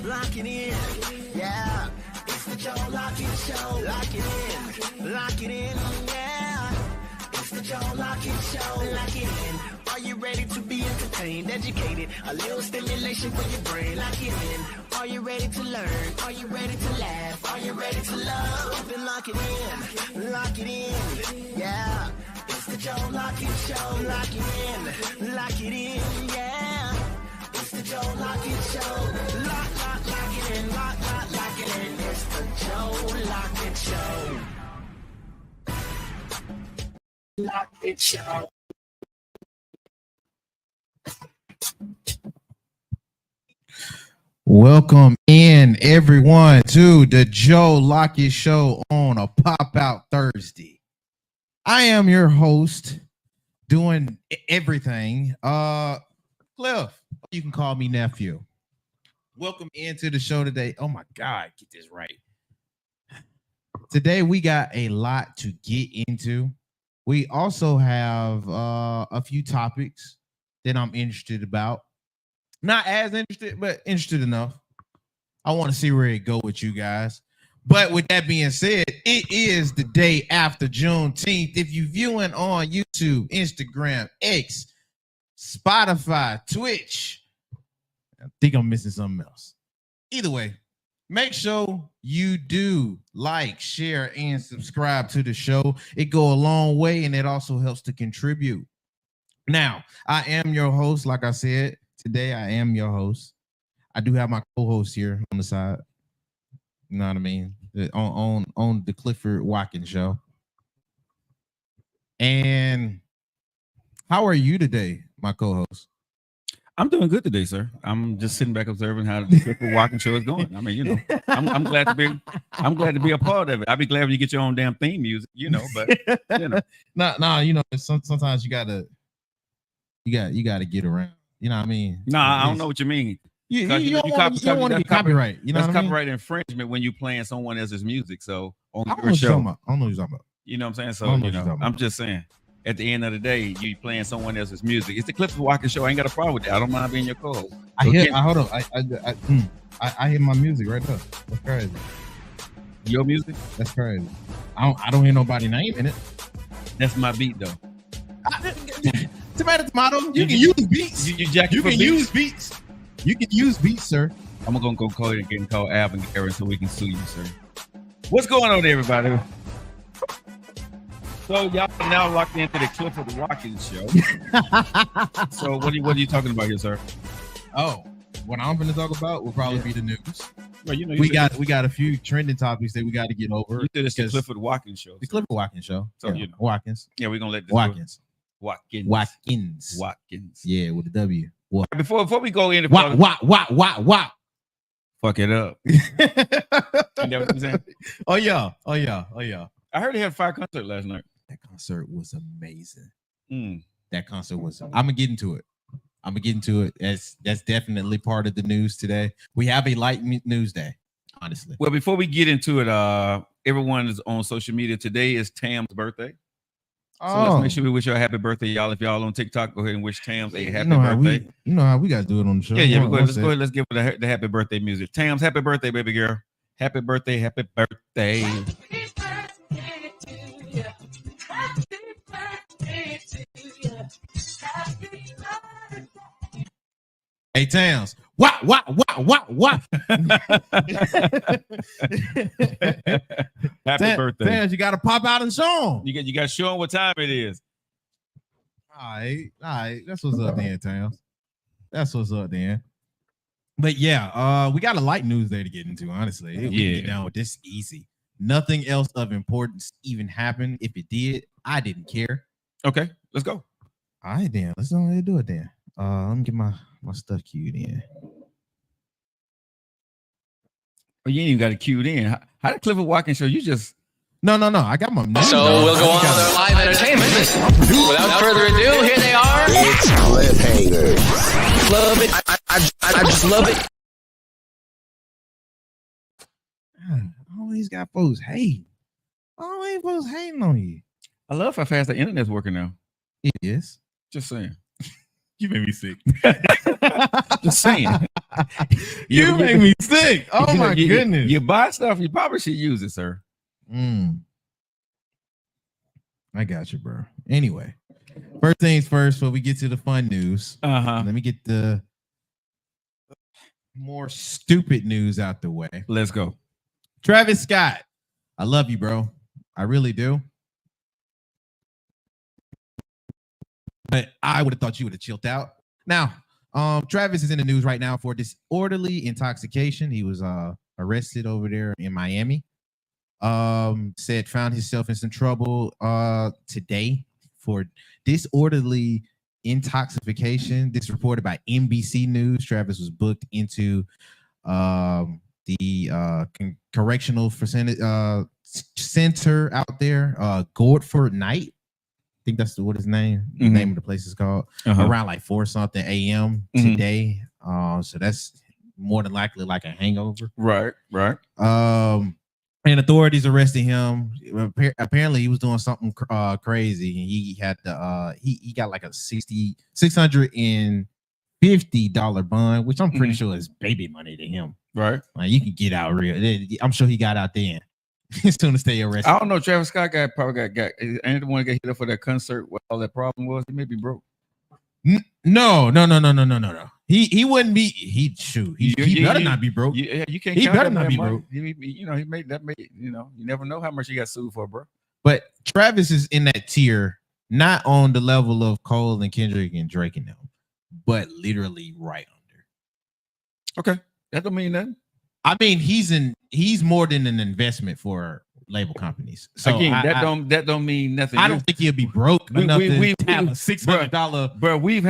lock it in. Yeah, it's the Joe Lockett Show. Lock it in, yeah. It's the Joe Lockett Show. Lock it in. Are you ready to be entertained, educated? A little stimulation for your brain. Lock it in. Are you ready to learn? Are you ready to laugh? Are you ready to love? Then lock it in, yeah. It's the Joe Lockett Show. Lock it in, yeah. It's the Joe Lockett Show. Lock it in, lock it in. It's the Joe Lockett Show. Lockett Show. Welcome in, everyone, to the Joe Lockett Show on a Pop-Out Thursday. I am your host, doing everything. Cliff, you can call me nephew. Welcome into the show today. Oh my God, get this right. Today we got a lot to get into. We also have a few topics that I'm interested about. Not as interested, but interested enough. I want to see where it go with you guys. But with that being said, it is the day after Juneteenth. If you're viewing on YouTube, Instagram, X, Spotify, Twitch, I think I'm missing something else. Either way, make sure you do like, share, and subscribe to the show. It go a long way, and it also helps to contribute. Now, I am your host, like I said. Today, I am your host. I do have my co-host here on the side. You know what I mean? On the Clifford Watkins Show. And how are you today, my co-host? I'm doing good today, sir. I'm just sitting back observing how the Clifford Watkins Show is going. I mean, you know, I'm glad to be a part of it. I'll be glad when you get your own damn theme music, you know. But you know, you know, sometimes you gotta get around. You know what I mean? No, I don't know what you mean. You don't want to get copyright. You know that's what I mean? copyright infringement when you playing someone else's music. So on I don't know your what you're show, talking about. I don't know what you're talking about. you know what I'm saying? So you know, I'm just saying. At the end of the day, you playing someone else's music. It's the Clifford Watkins Show. I ain't got a problem with that. I don't mind being your co-host. Hold on. I hear my music right there. That's crazy. Your music? That's crazy. I don't hear nobody naming it. That's my beat though. Tomato. You can use beats. You can use beats. You can use beats, sir. I'm gonna go call it and call Alvin Garrett so we can sue you, sir. What's going on, everybody? So y'all are now locked into the Clifford Watkins Show. So what are you talking about here, sir? Oh, what I'm going to talk about will probably be the news. Well, you know, we got a few trending topics that we got to get over. You said it's the Clifford Watkins Show. The Clifford Watkins Show. So yeah, you know, Watkins. Yeah, we're gonna let this Watkins. Watkins. Yeah, with a W. Before we go into Wop. Fuck it up. You know what I'm saying? Oh yeah. I heard they had a fire concert last night. That concert was amazing. That concert was. I'm gonna get into it. That's definitely part of the news today. We have a light news day, honestly. Well, before we get into it, everyone is on social media. Today is Tam's birthday. So let's make sure we wish her a happy birthday, y'all. If y'all on TikTok, go ahead and wish Tams a happy birthday. You know how we got to do it on the show. Yeah. Let's go ahead. Let's give her the happy birthday music. Tams, happy birthday, baby girl. Happy birthday. Happy birthday to you. Happy birthday to you. Happy birthday. Hey, Tams. What? Happy birthday. Tams, you got to pop out and show them. You got to show them what time it is. All right. That's what's up then, Tams. That's what's up then. But yeah, we got a light news day to get into, honestly. We can get down with this easy. Nothing else of importance even happened. If it did, I didn't care. Okay, let's go. All right, then. Let's do it then. Let me get my stuff queued in. Oh, you ain't even got it queued in. How did Clifford Watkins Show? You just no. I got my name. So we'll go on with our live entertainment. Without further ado, here they are. It's cliffhangers. Love it. I just love it. Man, always got folks hating. Always folks hating on you. I love how fast the internet's working now. It is. Just saying. You made me sick. Just saying. You make me sick. Oh my goodness. You buy stuff, you probably should use it, sir. I got you, bro. Anyway, first things first, before we get to the fun news, let me get the more stupid news out the way. Let's go. Travis Scott, I love you, bro. I really do. But I would have thought you would have chilled out. Now, Travis is in the news right now for disorderly intoxication. He was arrested over there in Miami. Said found himself in some trouble today for disorderly intoxication. This reported by NBC News. Travis was booked into the correctional center out there, Gordford Knight. I think that's what his name. The name of the place is called. Around like 4 something a.m. today. So that's more than likely like a hangover. Right. And authorities arrested him. Apparently, he was doing something crazy. He had he got like a $650 bond, which I'm pretty sure is baby money to him. Right. Like you can get out real. I'm sure he got out then. As soon as they arrested. I don't know. Travis Scott probably got. And the one that got hit up for that concert. What all that problem was? He may be broke. No. He wouldn't be. He better not be broke. You can't. He better not be broke. He made that. You never know how much he got sued for, bro. But Travis is in that tier, not on the level of Cole and Kendrick and Drake and them, but literally right under. Okay, that don't mean nothing. I mean, he's more than an investment for label companies. So again, that don't mean nothing. I don't think he'll be broke enough to have a $600. Bro, we've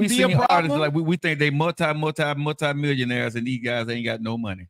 seen artists like we think they multi-millionaires, and these guys ain't got no money.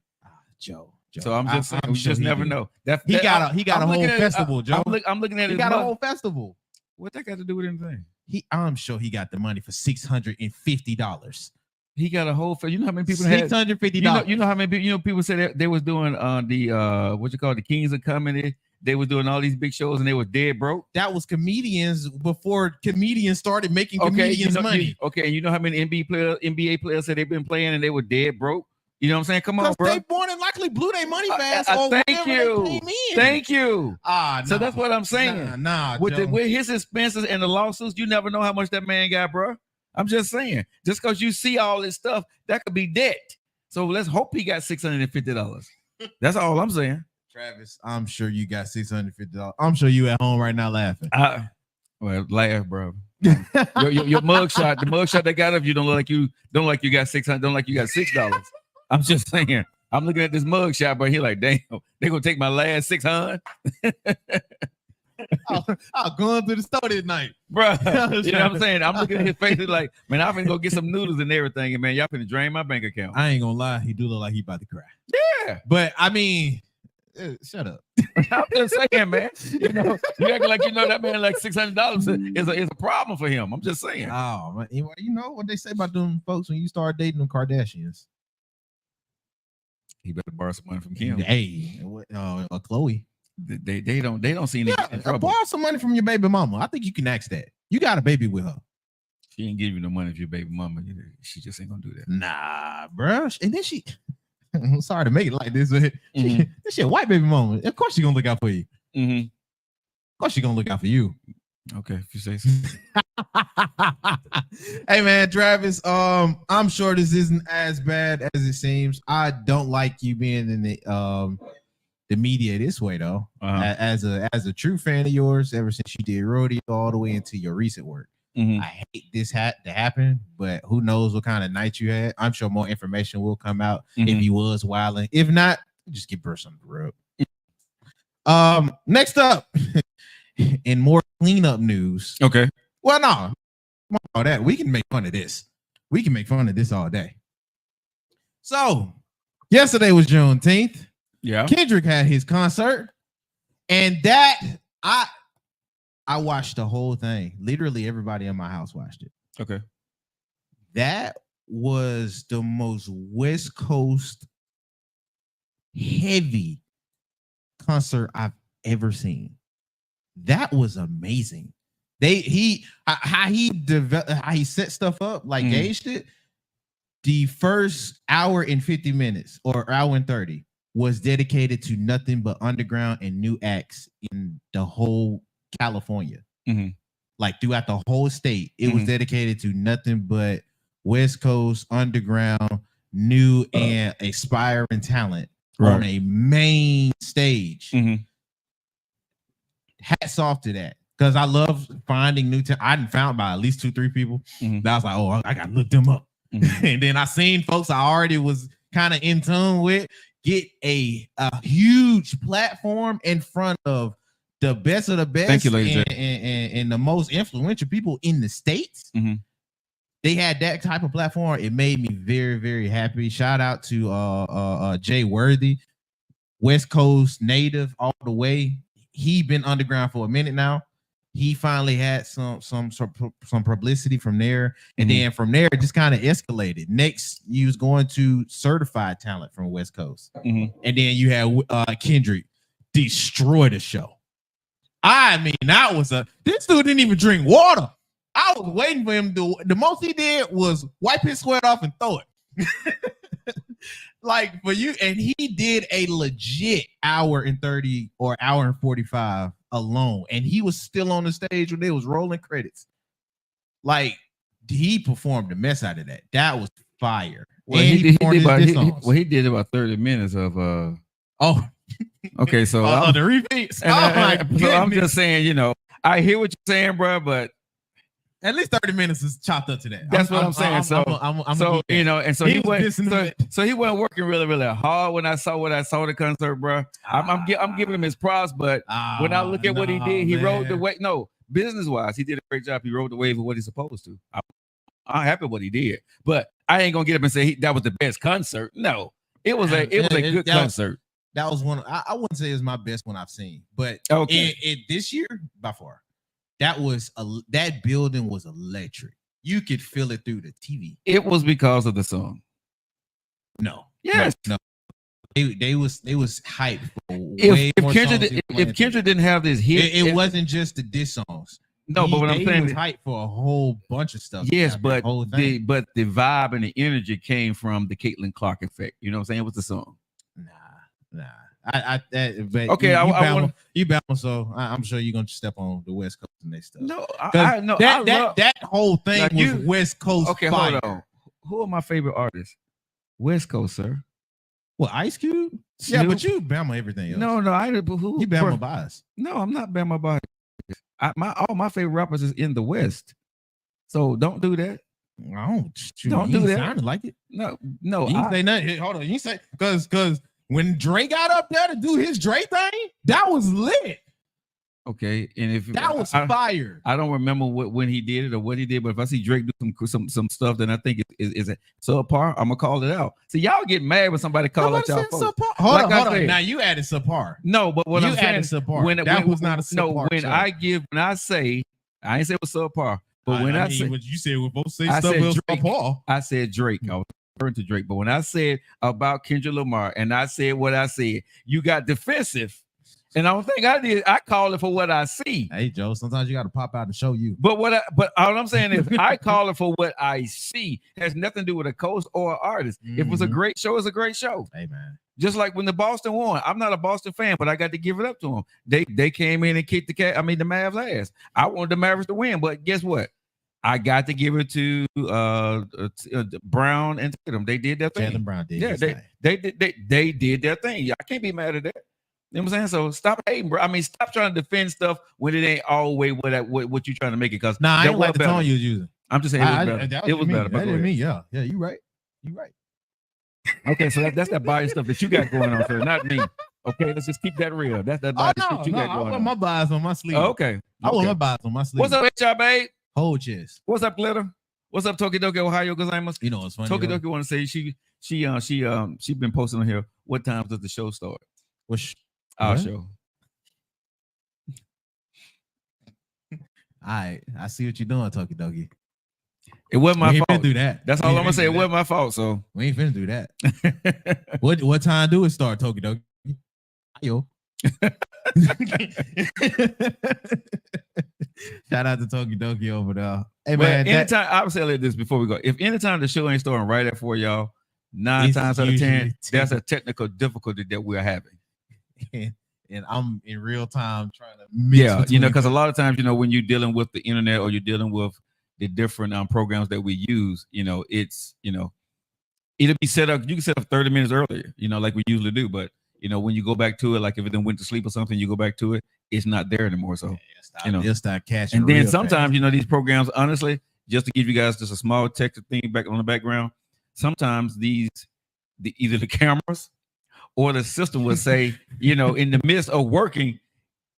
Joe. So I'm just saying, we just never know. He got a whole festival, Joe. I'm looking at he got a whole festival. What that got to do with anything? I'm sure he got the money for $650. He got a whole. You know how many people $650. You know how many people? You know, people said they was doing the Kings of Comedy. They was doing all these big shows and they were dead broke. That was comedians before comedians started making comedians money. And you know how many NBA players said they've been playing and they were dead broke. You know what I'm saying? Come on, bro. They more than likely blew their money fast. Thank you. So that's what I'm saying. With his expenses and the lawsuits, you never know how much that man got, bro. I'm just saying, just because you see all this stuff, that could be debt. So let's hope he got $650. That's all I'm saying. Travis, I'm sure you got $650. I'm sure you at home right now laughing. Well, laugh, bro. your mugshot, the mugshot they got of you don't look like you got $600, don't like you got $6. I'm just saying. I'm looking at this mugshot, but he like, damn, they gonna take my last $600. I'll go into the store that night, bro. You know what I'm saying? I'm looking at his face like, man, I'm finna go get some noodles and everything, and man, y'all finna drain my bank account. I ain't gonna lie, he do look like he about to cry. Yeah, but I mean, shut up. I'm just saying, man. You know, you acting like you know that man like $600 is a problem for him. I'm just saying. Oh, man. You know what they say about them folks when you start dating them Kardashians? He better borrow some money from Kim. Hey, Chloe. They don't see any trouble. Borrow some money from your baby mama. I think you can ask that. You got a baby with her. She ain't give you no money for your baby mama. She just ain't gonna do that. Nah, bro. And then I'm sorry to make it like this, but this shit white baby mama. Of course she gonna look out for you. Of course she gonna look out for you. Okay, if you say so. Hey man, Travis. I'm sure this isn't as bad as it seems. I don't like you being in the media this way though. As a true fan of yours, ever since you did rodeo all the way into your recent work. I hate this to happen, but who knows what kind of night you had. I'm sure more information will come out if he was wilding. If not, just give her some rub. Next up, in more cleanup news. Okay. Well, no, all that we can make fun of this. We can make fun of this all day. So, yesterday was Juneteenth. Yeah. Kendrick had his concert, and that I watched the whole thing. Literally everybody in my house watched it. Okay. That was the most West Coast heavy concert I've ever seen. That was amazing. How he set stuff up, like gauged it. the first hour and 50 minutes or hour and 30 was dedicated to nothing but underground and new acts in the whole California. Mm-hmm. Like throughout the whole state, it was dedicated to nothing but West Coast underground, new and aspiring talent on a main stage. Hats off to that. Because I love finding new talent. I didn't found by at least 2-3 people. That I was like, oh, I gotta look them up. And then I seen folks I already was kind of in tune with get a huge platform in front of the best of the best. Thank you, ladies and the most influential people in the States. They had that type of platform. It made me very, very happy. Shout out to Jay Worthy, West Coast native all the way. He been underground for a minute now. He finally had some publicity from there, and then from there it just kind of escalated. Next, you was going to certified talent from West Coast, and then you had Kendrick destroy the show. I mean, this dude didn't even drink water. I was waiting for him to. The most he did was wipe his sweat off and throw it. Like for you, and he did a legit hour and 30 or hour and 45 alone, and he was still on the stage when they was rolling credits. Like he performed the mess out of that. That was fire. Well, he did about 30 minutes of okay, so the repeats. So I'm just saying, you know, I hear what you're saying, bro, but at least 30 minutes is chopped up to that. That's what I'm saying. So you know, and so he wasn't working really, really hard when I saw the concert, bro. I'm giving him his props, but when I look at what he did, he rode the wave. No, business wise, he did a great job. He rode the wave of what he's supposed to. I'm happy with what he did, but I ain't gonna get up and say that was the best concert. No, it was a good concert. That was one. I wouldn't say it was my best one I've seen, but this year by far. That building was electric. You could feel it through the TV. It was because of the song. No. Yes. No. They was hyped for way more songs. If Kendrick didn't have this hit, it wasn't just the diss songs. No, but what I'm saying was hyped for a whole bunch of stuff. Yes, but the vibe and the energy came from the Caitlin Clark effect. You know what I'm saying? It was the song. Nah. But okay, you balance, so I'm sure you're gonna step on the West Coast and that stuff. No, I know that whole thing like was West Coast. Okay, fire. Hold on. Who are my favorite artists? West Coast, sir. Well, Ice Cube. Snoop? Yeah, but you Bama everything else. No, I didn't. Who? You Bama bias. No, I'm not Bama bias. All my favorite rappers is in the West. So don't do that. Don't do that. Sounded like it. No. You say nothing. Hold on. You say because. When Dre got up there to do his Dre thing, that was lit. Okay, and if that was fire, I don't remember when he did it or what he did, but if I see Drake do some stuff, then I think is subpar. I'm gonna call it out. So y'all get mad when somebody call out y'all folks. Hold on. Now you added subpar. No, but what I'm saying added subpar. That was not a subpar. No, when I say I ain't say it was subpar, but when I say what you said, we both say stuff was subpar. I said Drake. I was referring to Drake, but when I said about Kendrick Lamar and I said what I said, you got defensive. And I don't think I did. I call it for what I see. Hey, Joe, sometimes you got to pop out and show you. But all I'm saying is I call it for what I see. It has nothing to do with a coach or an artist. If it was a great show, it's a great show. Hey, man. Just like when the Boston won. I'm not a Boston fan, but I got to give it up to them. They came in and kicked the Mavs ass. I wanted the Mavericks to win, but guess what? I got to give it to Brown and Tatum. They did their thing. Jaylen Brown did. Yeah, they did their thing. I can't be mad at that. You know what I'm saying? So stop hating, bro. I mean, stop trying to defend stuff when it ain't always what you're trying to make it. Because I ain't like the tone you was using. I'm just saying it was better. It was better. That didn't mean, yeah, you right. You right. Okay, so that's that bias stuff that you got going on, sir, not me. Okay, let's just keep that real. That's that bias that you got going on. I want my bias on my sleeve. Oh, okay. I want my bias on my sleeve. What's up, HR, babe? Whole chest. What's up, Glitter? What's up, Tokidoki, Ohio? Gozaimasu. You know what's funny? Tokidoki want to say she been posting on here. What time does the show start? Our show. All right, I see what you're doing, Tokidoki. It wasn't my fault. Do that. That's all I'm gonna say. It wasn't my fault. So we ain't finna do that. What time do it start, Tokidoki? Yo. Shout out to Tokidoki over there. Hey man, anytime I would say like this before we go. If anytime the show ain't starting right at 4 y'all, 9 times out of 10, that's a technical difficulty that we're having. And I'm in real time trying to mix because a lot of times, when you're dealing with the internet or you're dealing with the different programs that we use, it's it'll be set up. You can set up 30 minutes earlier, like we usually do. But when you go back to it, like if it then went to sleep or something, you go back to it, it's not there anymore. So it'll start cashing. And then sometimes these programs, honestly, just to give you guys just a small text thing back on the background, sometimes either the cameras or the system will say, in the midst of working,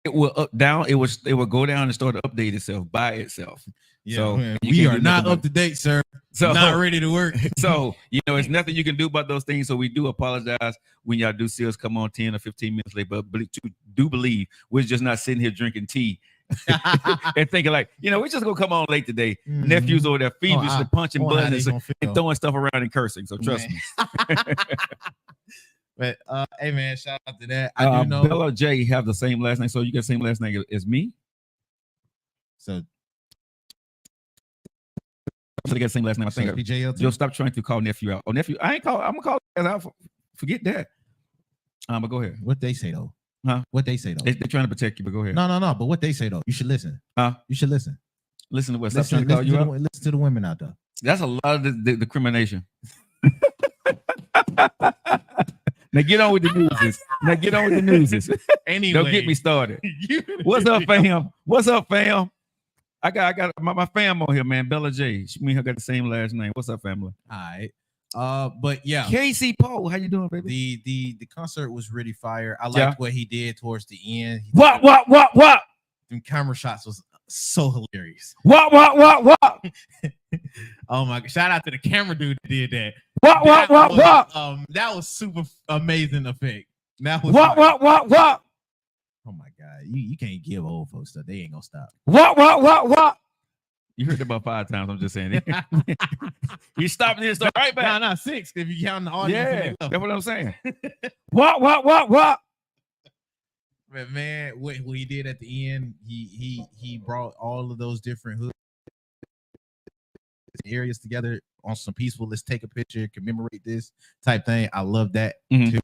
it will it will go down and start to update itself by itself. Yeah, so we are not up to date, sir. So not ready to work. So it's nothing you can do about those things. So we do apologize when y'all do see us come on 10 or 15 minutes late. But do believe we're just not sitting here drinking tea and thinking like, we're just gonna come on late today. Mm-hmm. Nephew's over there feverishly punching buttons and throwing stuff around and cursing. So trust me. But hey man, shout out to that. I do know Bella J have the same last name, so you got the same last name as me. So they got the same last name. I think. Joe, stop trying to call nephew out. Oh, nephew, I ain't call. I'm gonna call it out. Forget that. But go ahead. What they say though? Huh? What they say though? They're trying to protect you, but go ahead. No. But what they say though? You should listen. Huh? You should listen. Listen to what? Stop trying to call you out. Listen to the women out there. That's a lot of the discrimination. Now get on with the news. Anyway, don't get me started. What's up, fam? I got my fam on here, man. Bella J. Me and her got the same last name. What's up, family? All right. But yeah. KC Paul, how you doing, baby? The concert was really fire. I liked what he did towards the end. What? The camera shots was so hilarious. What? Oh my god! Shout out to the camera dude that did that. What? That was super amazing effect. That was what? Oh my god! You can't give old folks stuff. They ain't gonna stop. What? You heard it about 5 times. I'm just saying. You stopped and start right back. No, 6 if you count the audience. Yeah, that's what I'm saying. What? But man, what he did at the end, he brought all of those different hoods areas together on some peaceful. Let's take a picture, commemorate this type thing. I love that too.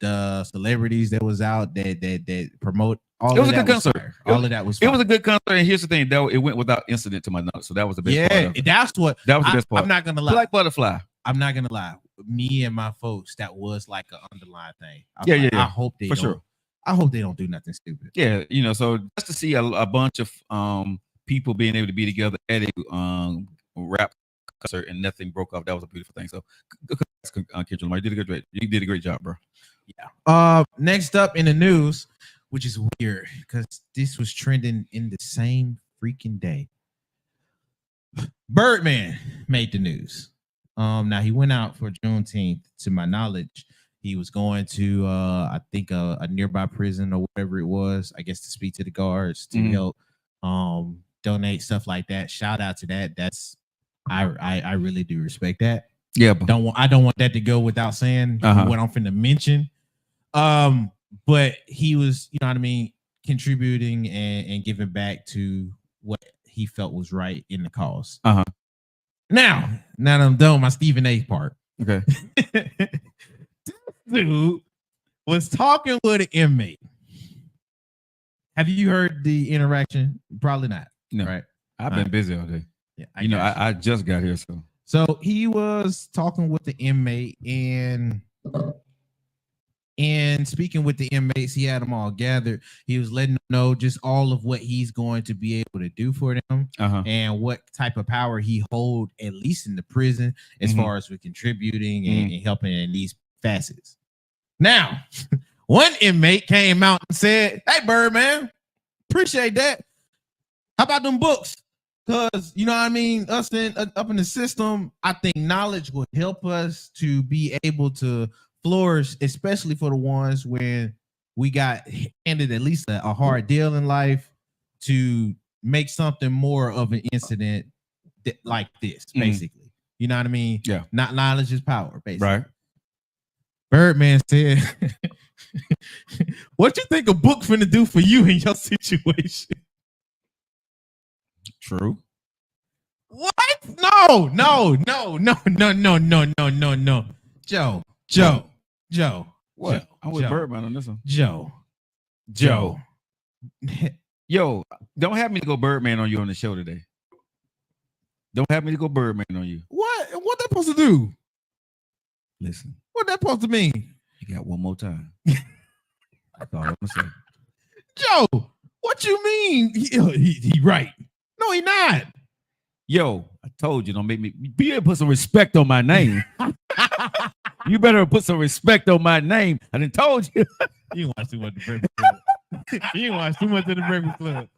The celebrities that was out that promote all. It was a good concert. All of that was. It was a good concert, and here's the thing: though, it went without incident to my knowledge, so that was the best. Yeah, part of it. That was the best part. I'm not gonna lie. Black Butterfly. I'm not gonna lie. Me and my folks, that was like an underlying thing. Yeah. I hope they don't. I hope they don't do nothing stupid. Yeah, so just to see a bunch of people being able to be together at a rap concert and nothing broke off, that was a beautiful thing. So, Kendrick Lamar, you did a great job, bro. Yeah. Next up in the news, which is weird because this was trending in the same freaking day. Birdman made the news. Now he went out for Juneteenth. To my knowledge, he was going to I think a nearby prison or whatever it was. I guess to speak to the guards to help donate stuff like that. Shout out to that. That's I really do respect that. Yeah, I don't want that to go without saying what I'm finna mention. But he was, you know what I mean, contributing and giving back to what he felt was right in the cause. Now that I'm done with my Stephen A part. Okay. Dude was talking with an inmate. Have you heard the interaction? Probably not. No. Right. I've been busy all day. Yeah. I just got here, so. So he was talking with the inmate and speaking with the inmates, he had them all gathered. He was letting them know just all of what he's going to be able to do for them and what type of power he hold, at least in the prison, as far as with contributing and helping in these facets. Now, one inmate came out and said, "Hey, Birdman, appreciate that. How about them books? Because, you know what I mean, us up in the system, I think knowledge will help us to be able to flourish, especially for the ones when we got handed at least a hard deal in life to make something more of an incident like this, basically. You know what I mean? Yeah. Not knowledge is power, basically. Right. Birdman said, "What you think a book finna do for you in your situation?" True. What? No. Joe. What? I'm with Birdman on this one. Joe. Yo, don't have me to go Birdman on you on the show today. Don't have me to go Birdman on you. What that supposed to do? Listen. What that supposed to mean? You got one more time. That's all I'm gonna say. Joe, what you mean? He right. No, he not. Yo, I told you, don't make me. You better put some respect on my name. You better put some respect on my name. I done told you. You watch too much of the Breakfast Club. You watch too much of the Breakfast Club.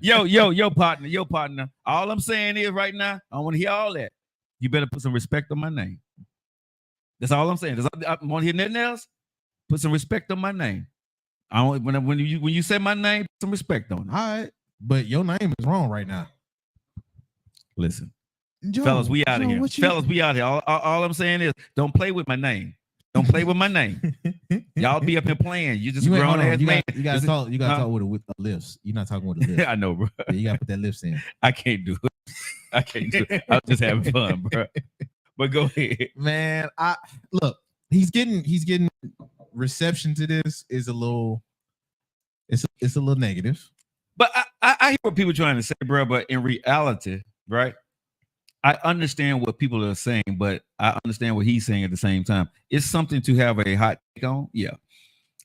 Yo, partner. All I'm saying is right now, I want to hear all that. You better put some respect on my name. That's all I'm saying. I want to hear nothing else. Put some respect on my name. I don't, when you say my name, put some respect on it. All right, but your name is wrong right now. Listen, Joe, fellas, we out of here. Fellas, we out here. All I'm saying is, don't play with my name. Don't play with my name. Y'all be up here playing. You just grown ass man. You gotta talk. You gotta talk with the lifts. You're not talking with the lifts. I know, bro. Yeah, you gotta put that lifts in. I can't do it. I'm just having fun, bro. But go ahead, man. Look. He's getting reception to this is a little. It's a little negative. But I hear what people are trying to say, bro. But in reality, right? I understand what people are saying, but I understand what he's saying at the same time. It's something to have a hot take on, yeah.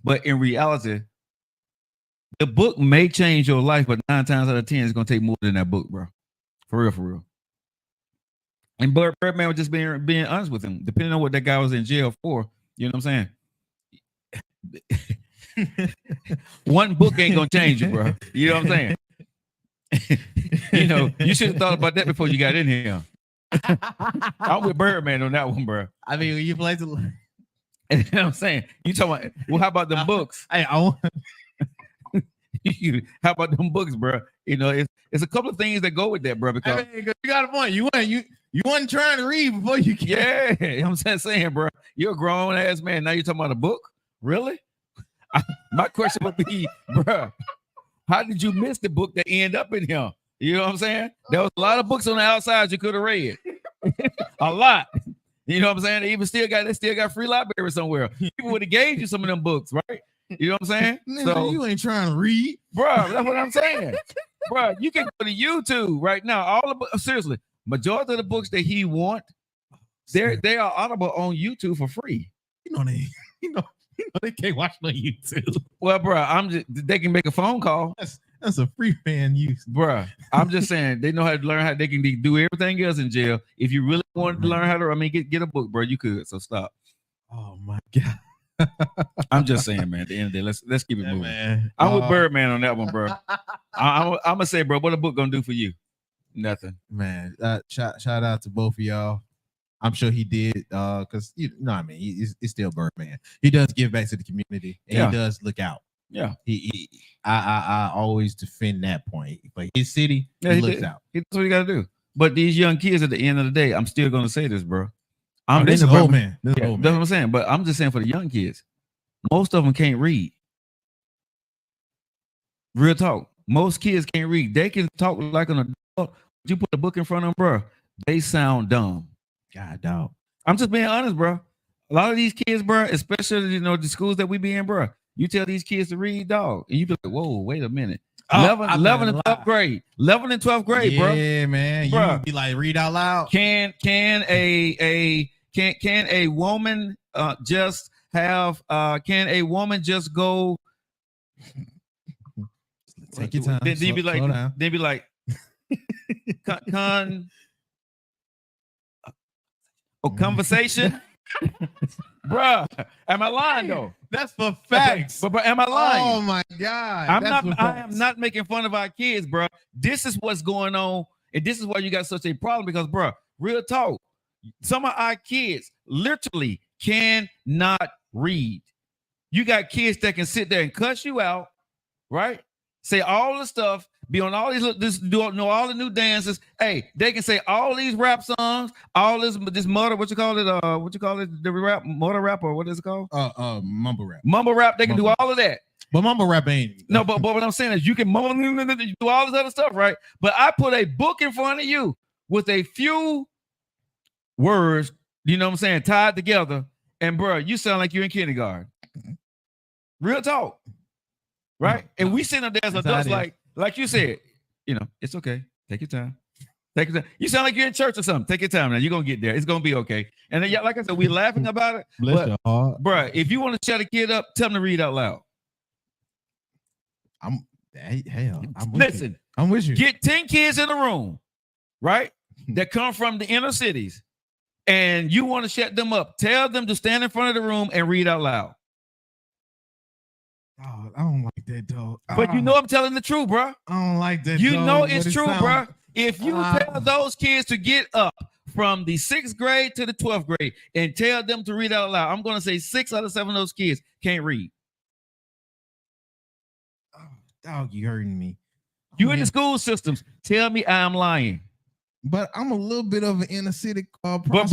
But in reality, the book may change your life, but 9 times out of 10, it's gonna take more than that book, bro. For real. And Birdman was just being honest with him, depending on what that guy was in jail for. You know what I'm saying? One book ain't gonna change you, bro. You know what I'm saying? You know, you should have thought about that before you got in here. I'm with Birdman on that one, bro. I mean, when you play to, you know what I'm saying? You talking about, well, how about them books? Hey, how about them books, bro? You know, it's a couple of things that go with that, bro. Because I mean, you got a point. You wasn't trying to read before you came. Yeah, you know what I'm saying, bro. You're a grown ass man. Now you're talking about a book? Really? My question would be, bro, how did you miss the book that end up in here? You know what I'm saying? There was a lot of books on the outside you could have read. A lot. You know what I'm saying? They still got free library somewhere. People would have gave you some of them books, right? You know what I'm saying? So you ain't trying to read, bro. That's what I'm saying, bro. You can go to YouTube right now. All the books, seriously, majority of the books that he want, they are audible on YouTube for free. They can't watch on YouTube. Well, bro, they can make a phone call. That's a free fan use, bro. I'm just saying they know how to learn how they can do everything else in jail. If you really wanted to learn how to, get a book, bro, you could. So stop. Oh my God. I'm just saying, man. At the end of the day, let's keep it moving. Man. I'm with Birdman on that one, bro. I'm gonna say, bro, what a book gonna do for you? Nothing, man. Shout out to both of y'all. I'm sure he did, because he's still Birdman. He does give back to the community, and he does look out. Yeah, I always defend that point. But his city, he looks out. That's what you got to do. But these young kids, at the end of the day, I'm still gonna say this, bro. This is old man. That's what I'm saying. But I'm just saying for the young kids, most of them can't read. Real talk. Most kids can't read. They can talk like an adult. You put a book in front of them, bro. They sound dumb. God, dog. I'm just being honest, bro. A lot of these kids, bro, especially the schools that we be in, bro. You tell these kids to read, dog, and you be like, "Whoa, wait a minute." 11 and 12th grade. 11 and 12th grade, bro. Yeah, man. Bro. You be like, read out loud. Can a woman just have? Can a woman just go? Take your time. Then be like, conversation. Bruh, am I lying though? That's for facts. But am I lying? Oh my God. I am not making fun of our kids, bro. This is what's going on, and this is why you got such a problem. Because, bro, real talk, some of our kids literally cannot read. You got kids that can sit there and cuss you out, right? Say all the stuff, be on all know all the new dances. Hey, they can say all these rap songs, all this murder, what you call it, the rap, murder rap, or what is it called? Mumble rap. Mumble rap, they can do all of that. But mama rap ain't. No, but what I'm saying is you can do all this other stuff, right? But I put a book in front of you with a few words, you know what I'm saying, tied together, and bro, you sound like you're in kindergarten. Real talk, right? And we sitting up there as adults, like you said, you know, it's okay. Take your time. Take your time. You sound like you're in church or something. Take your time now. You're gonna get there. It's gonna be okay. And then, like I said, we're laughing about it. Bless your heart. Bro, if you want to shut a kid up, tell them to read out loud. I'm Listen, I'm with you. Get 10 kids in a room, right? That come from the inner cities, and you want to shut them up. Tell them to stand in front of the room and read out loud. Oh, I don't like that, dog. But you know I'm telling the truth, bro. I don't like that. You know it's true, bro. If you tell those kids to get up from the 6th grade to the 12th grade and tell them to read out loud, I'm going to say 6 out of 7 of those kids can't read. Dog, you hurting me. You in the school systems. Tell me I'm lying. But I'm a little bit of an inner city but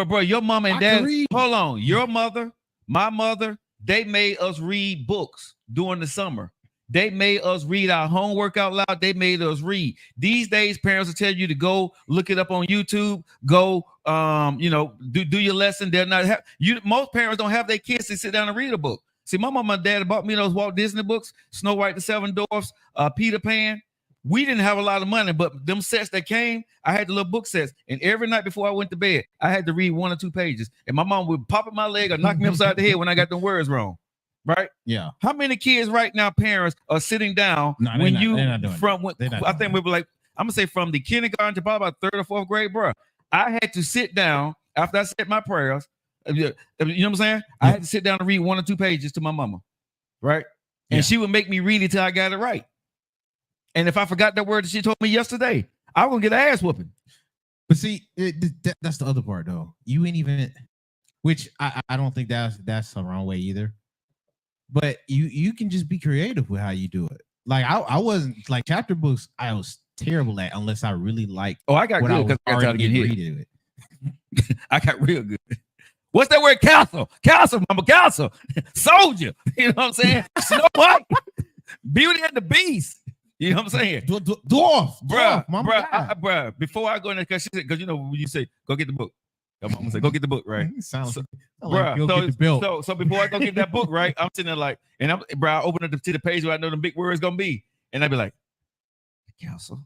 bro, your mama and dad, hold on. Your mother, my mother, they made us read books during the summer. They made us read our homework out loud. They made us read. These days, parents will tell you to go look it up on YouTube. Go, do your lesson. They're not most parents don't have their kids to sit down and read a book. See, my mom and dad bought me those Walt Disney books, Snow White, the Seven Dwarfs, Peter Pan. We didn't have a lot of money, but them sets that came, I had the little book sets. And every night before I went to bed, I had to read 1 or 2 pages. And my mom would pop at my leg or knock me upside the head when I got the words wrong. Right? Yeah. How many kids right now, parents, are sitting down I think we were like, I'm gonna say from the kindergarten to probably about 3rd or 4th grade, bro. I had to sit down after I said my prayers. You know what I'm saying? I had to sit down and read 1 or 2 pages to my mama, right? And she would make me read it till I got it right. And if I forgot that word that she told me yesterday, I was gonna get an ass whooping. But see, that's the other part, though. You ain't even, which I don't think that's the wrong way either. But you can just be creative with how you do it. Like I wasn't like chapter books. I was terrible at unless I really liked. Oh, I got good because I got to get hit. I got real good. What's that word? Castle, mama, castle, soldier. You know what I'm saying? Snow White, Beauty and the Beast. You know what I'm saying? Dwarf, bruh. Before I go in there, because you know when you say go get the book, your mama say go get the book, right? So before I go get that book, right? I'm sitting there like, and I open up to the page where I know the big words gonna be, and I'd be like, castle,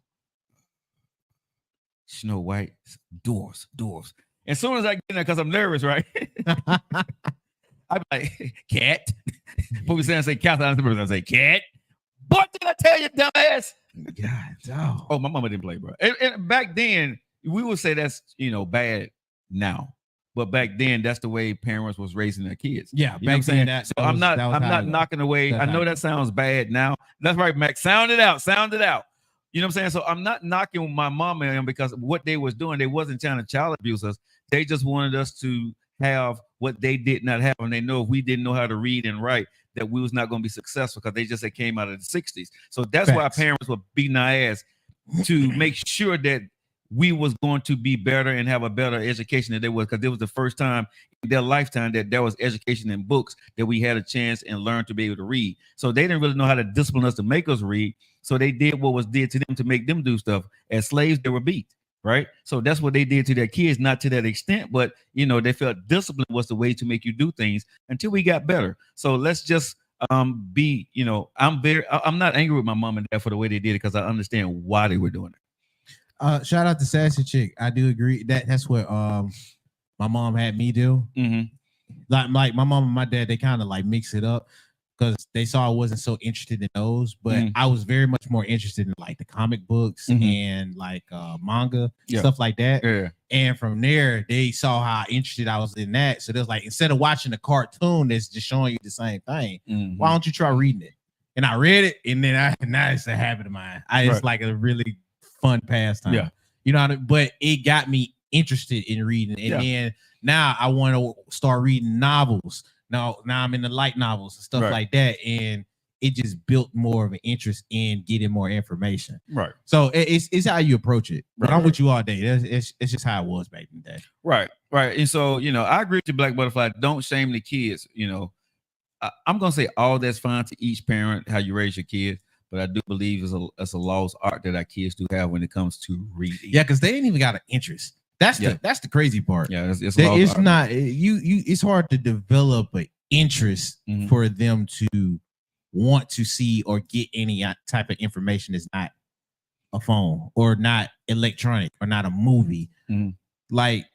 Snow White, dwarfs. As soon as I get in there, because I'm nervous, right? I'd be like, cat. But we say cat, I say cat. What did I tell you, dumbass? God, dog. Oh, my mama didn't play, bro. And back then, we would say that's bad now. But back then, that's the way parents was raising their kids. Yeah, you know what I'm saying? So I'm not knocking away. I know that sounds bad now. That's right, Max. Sound it out. You know what I'm saying? So I'm not knocking my mom and them because what they was doing, they wasn't trying to child abuse us. They just wanted us to have what they did not have. And they know if we didn't know how to read and write, that we was not going to be successful because they just came out of the 60s. So that's why parents were beating our ass to make sure that we was going to be better and have a better education than they was, because it was the first time in their lifetime that there was education in books that we had a chance and learned to be able to read. So they didn't really know how to discipline us to make us read. So they did what was did to them to make them do stuff. As slaves, they were beat, right? So that's what they did to their kids, not to that extent, but they felt discipline was the way to make you do things until we got better. So let's just I'm not angry with my mom and dad for the way they did it because I understand why they were doing it. Shout out to Sassy Chick. I do agree that's what my mom had me do. Mm-hmm. Like my mom and my dad, they kind of like mix it up because they saw I wasn't so interested in those, but I was very much more interested in like the comic books and like manga, stuff like that. Yeah. And from there, they saw how interested I was in that. So there's like, instead of watching a cartoon that's just showing you the same thing, why don't you try reading it? And I read it, and then now it's a habit of mine. It's like a really fun pastime. Yeah. You know, but it got me interested in reading. And then now I want to start reading novels. Now I'm in the light novels and stuff like that. And it just built more of an interest in getting more information. Right. So it's how you approach it. But I'm with you all day. It's just how it was back in the day. Right. And so, I agree with you, Black Butterfly. Don't shame the kids, I'm gonna say all that's fine to each parent, how you raise your kids, but I do believe it's a lost art that our kids do have when it comes to reading. Yeah, because they ain't even got an interest. That's the crazy part. Yeah, it's not you. It's hard to develop an interest for them to want to see or get any type of information that's not a phone or not electronic or not a movie. Like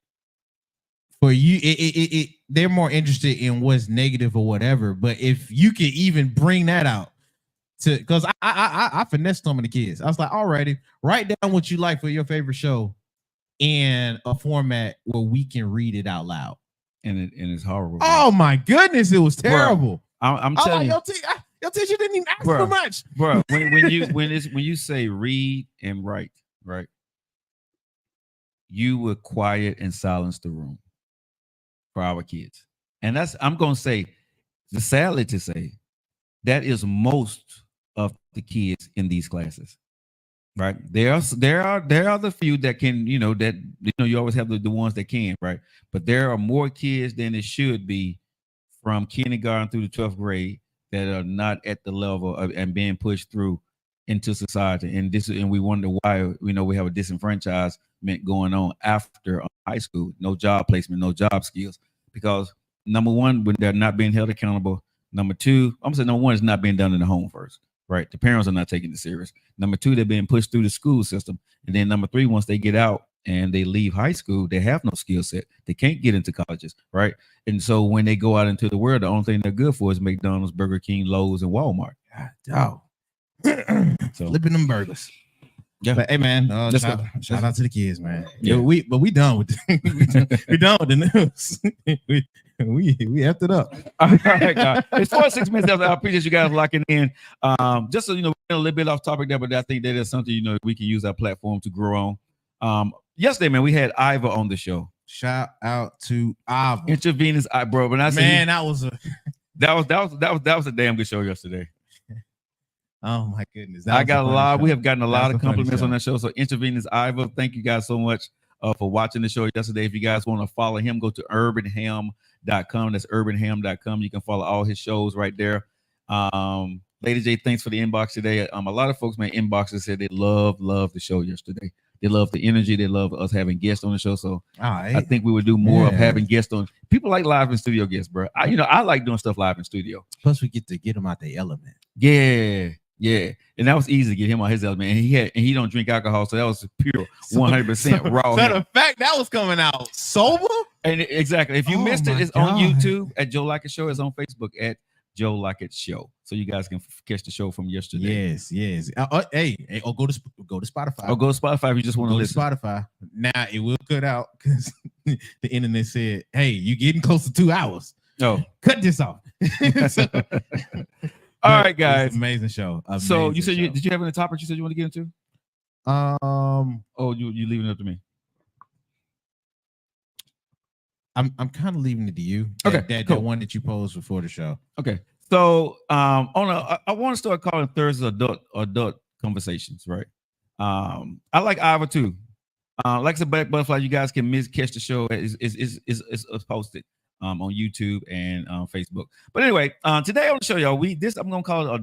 for you, they're more interested in what's negative or whatever. But if you can even bring that out to, because I finessed some of the kids. I was like, alrighty, write down what you like for your favorite show in a format where we can read it out loud. And it's horrible. Oh my goodness, it was terrible. Bro, I'm telling you, your teacher didn't even ask for much, bro. When you say read and write, right, you would quiet and silence the room for our kids, and I'm gonna say, sadly to say, that is most of the kids in these classes. Right. There are the few that can, you always have the ones that can, right? But there are more kids than it should be from kindergarten through the 12th grade that are not at the level of and being pushed through into society. And we wonder why, we have a disenfranchisement going on after high school, no job placement, no job skills, because number one, when they're not being held accountable. Number two, I'm saying number one is not being done in the home first. Right. The parents are not taking it serious. Number two, they're being pushed through the school system. And then number three, once they get out and they leave high school, they have no skill set. They can't get into colleges. Right. And so when they go out into the world, the only thing they're good for is McDonald's, Burger King, Lowe's, and Walmart. So flipping them burgers. Yeah. But hey man, shout out to the kids, man. Yeah, we done with we done with the news. we effed it up. All right, guys. It's 46 minutes after. I appreciate you guys locking in. Just so you know, we're a little bit off topic there, but I think that is something we can use our platform to grow on. Yesterday, man, we had Iva on the show. Shout out to Iva. Intravenous, bro. But that was a damn good show yesterday. Oh my goodness. I got a lot. We have gotten a lot of compliments on that show. So Intravenous Iva, thank you guys so much for watching the show yesterday. If you guys want to follow him, go to urbanham.com. That's urbanham.com. You can follow all his shows right there. Lady J, thanks for the inbox today. A lot of folks, man, inboxes said they love the show yesterday. They love the energy. They love us having guests on the show. So I think we would do more of having guests on. People like live in studio guests, bro. I like doing stuff live in studio. Plus, we get to get them out their element. Yeah, and that was easy to get him on his element. And he don't drink alcohol, so that was pure 100% raw. So the fact that was coming out sober, and exactly. If you missed it, it's on YouTube at Joe Lockett Show. It's on Facebook at Joe Lockett Show, so you guys can catch the show from yesterday. Yes. Hey, go to Spotify. Go to Spotify if you just want to listen. Spotify. Now it will cut out because the internet said, "Hey, you're getting close to 2 hours. Oh, cut this off." All right, guys. Amazing show. So you said did you have any topics you said you want to get into? You leaving it up to me. I'm kind of leaving it to you. Okay, that one that you posed before the show. Okay. So I want to start calling Thursdays adult conversations, right? I like Iva too. Like I said, Black Butterfly, you guys can catch the show. It's posted on YouTube and Facebook. But anyway, today I want to show y'all I'm gonna call it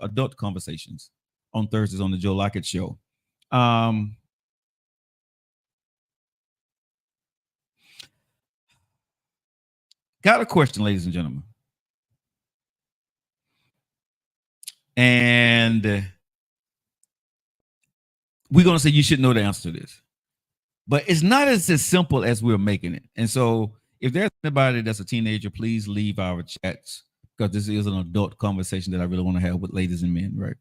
adult conversations on Thursdays on the Joe Lockett Show. Got a question, ladies and gentlemen. And we're going to say you should know the answer to this. But it's not as simple as we're making it. And so if there's anybody that's a teenager, please leave our chats, because this is an adult conversation that I really want to have with ladies and men, right?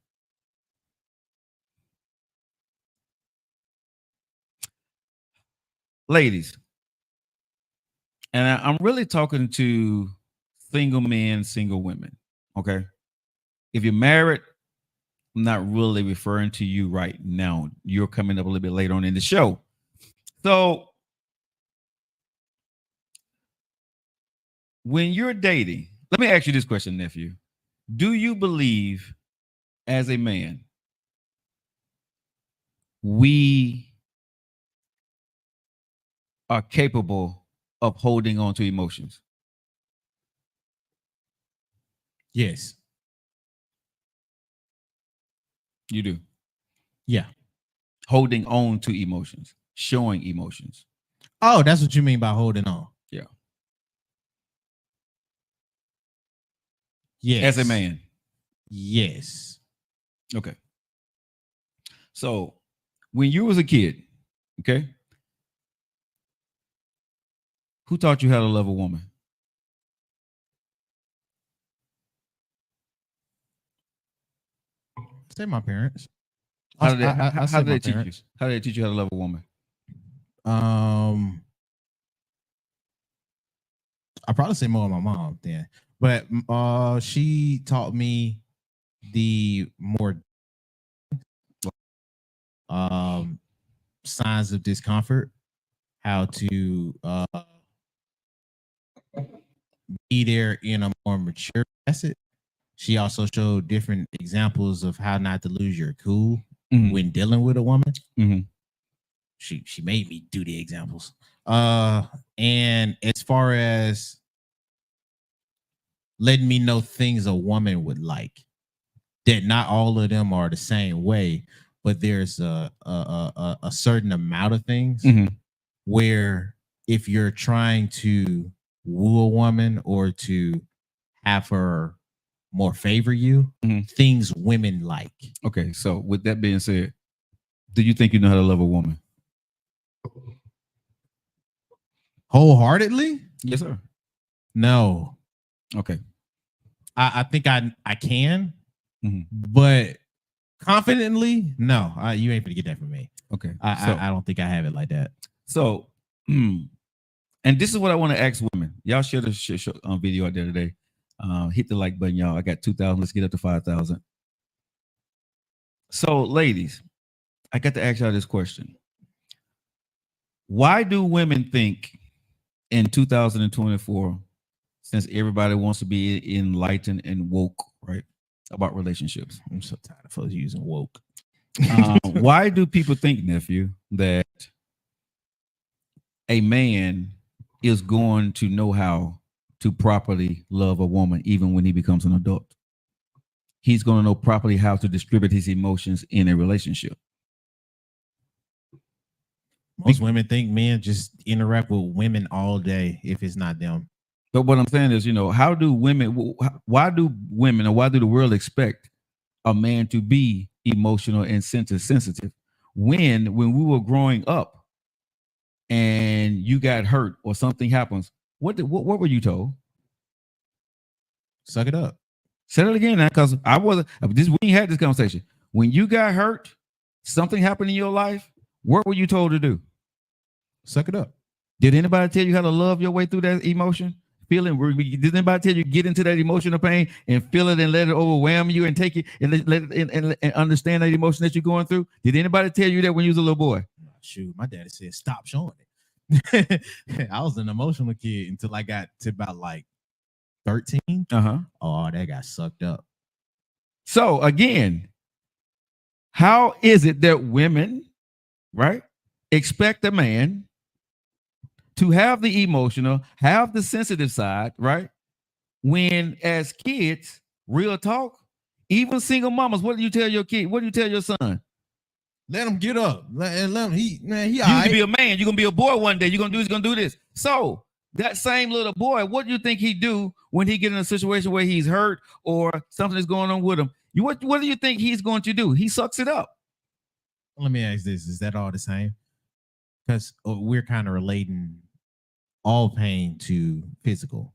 Ladies, and I'm really talking to single men, single women, okay? If you're married, I'm not really referring to you right now. You're coming up a little bit later on in the show. So when you're dating, let me ask you this question, nephew. Do you believe as a man, we are capable of holding on to emotions? Yes. You do. Yeah. Holding on to emotions, showing emotions. Oh, that's what you mean by holding on. Yeah. Yes. As a man. Yes. Okay. So when you was a kid, okay, who taught you how to love a woman? Say my parents. How did they teach you? How did they teach you how to love a woman? I probably say more of my mom then, but she taught me the more signs of discomfort, how to be there in a more mature facet. She also showed different examples of how not to lose your cool when dealing with a woman. She made me do the examples. And as far as letting me know things a woman would like, that not all of them are the same way, but there's a certain amount of things where if you're trying to woo a woman or to have her more favor you, things women like. Okay, so with that being said, do you think you know how to love a woman? Wholeheartedly? Yes, sir. No. Okay. I think I can, but confidently, no. You ain't gonna get that from me. Okay. I don't think I have it like that. So, and this is what I want to ask women. Y'all share this video out there today. Hit the like button, y'all. I got 2,000. Let's get up to 5,000. So, ladies, I got to ask y'all this question. Why do women think in 2024, since everybody wants to be enlightened and woke, right, about relationships? I'm so tired of folks using woke. Why do people think, nephew, that a man is going to know how to properly love a woman even when he becomes an adult? He's going to know properly how to distribute his emotions in a relationship. Most women think men just interact with women all day if it's not them. But what I'm saying is, how do women, why do women, or why do the world expect a man to be emotional and sensitive when we were growing up and you got hurt or something happens? What were you told? Suck it up. Say it again now, because we had this conversation. When you got hurt, something happened in your life, what were you told to do? Suck it up. Did anybody tell you how to love your way through that emotion? Feeling? Did anybody tell you get into that emotional pain and feel it and let it overwhelm you and take it and understand that emotion that you're going through? Did anybody tell you that when you was a little boy? Shoot, my daddy said stop showing it. I was an emotional kid until I got to about like 13. Oh, that got sucked up. So again, how is it that women, right, expect a man to have the emotional, have the sensitive side, right? When as kids, real talk, even single mamas, what do you tell your kid? What do you tell your son? Let him get up. Let him. He you need to be a man. You're gonna be a boy one day. He's gonna do this. So that same little boy, what do you think he do when he get in a situation where he's hurt or something is going on with him? What do you think he's going to do? He sucks it up. Let me ask this: is that all the same? Because we're kind of relating all pain to physical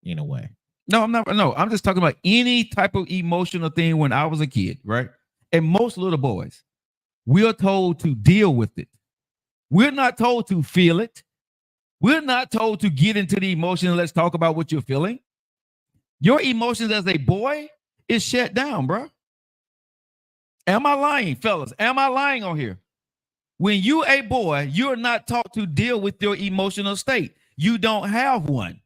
in a way. No, I'm not. No, I'm just talking about any type of emotional thing when I was a kid, right? And most little boys, we're told to deal with it. We're not told to feel it. We're not told to get into the emotion and let's talk about what you're feeling. Your emotions as a boy is shut down, bro. Am I lying, fellas? Am I lying on here? When you a boy, you're not taught to deal with your emotional state. You don't have one.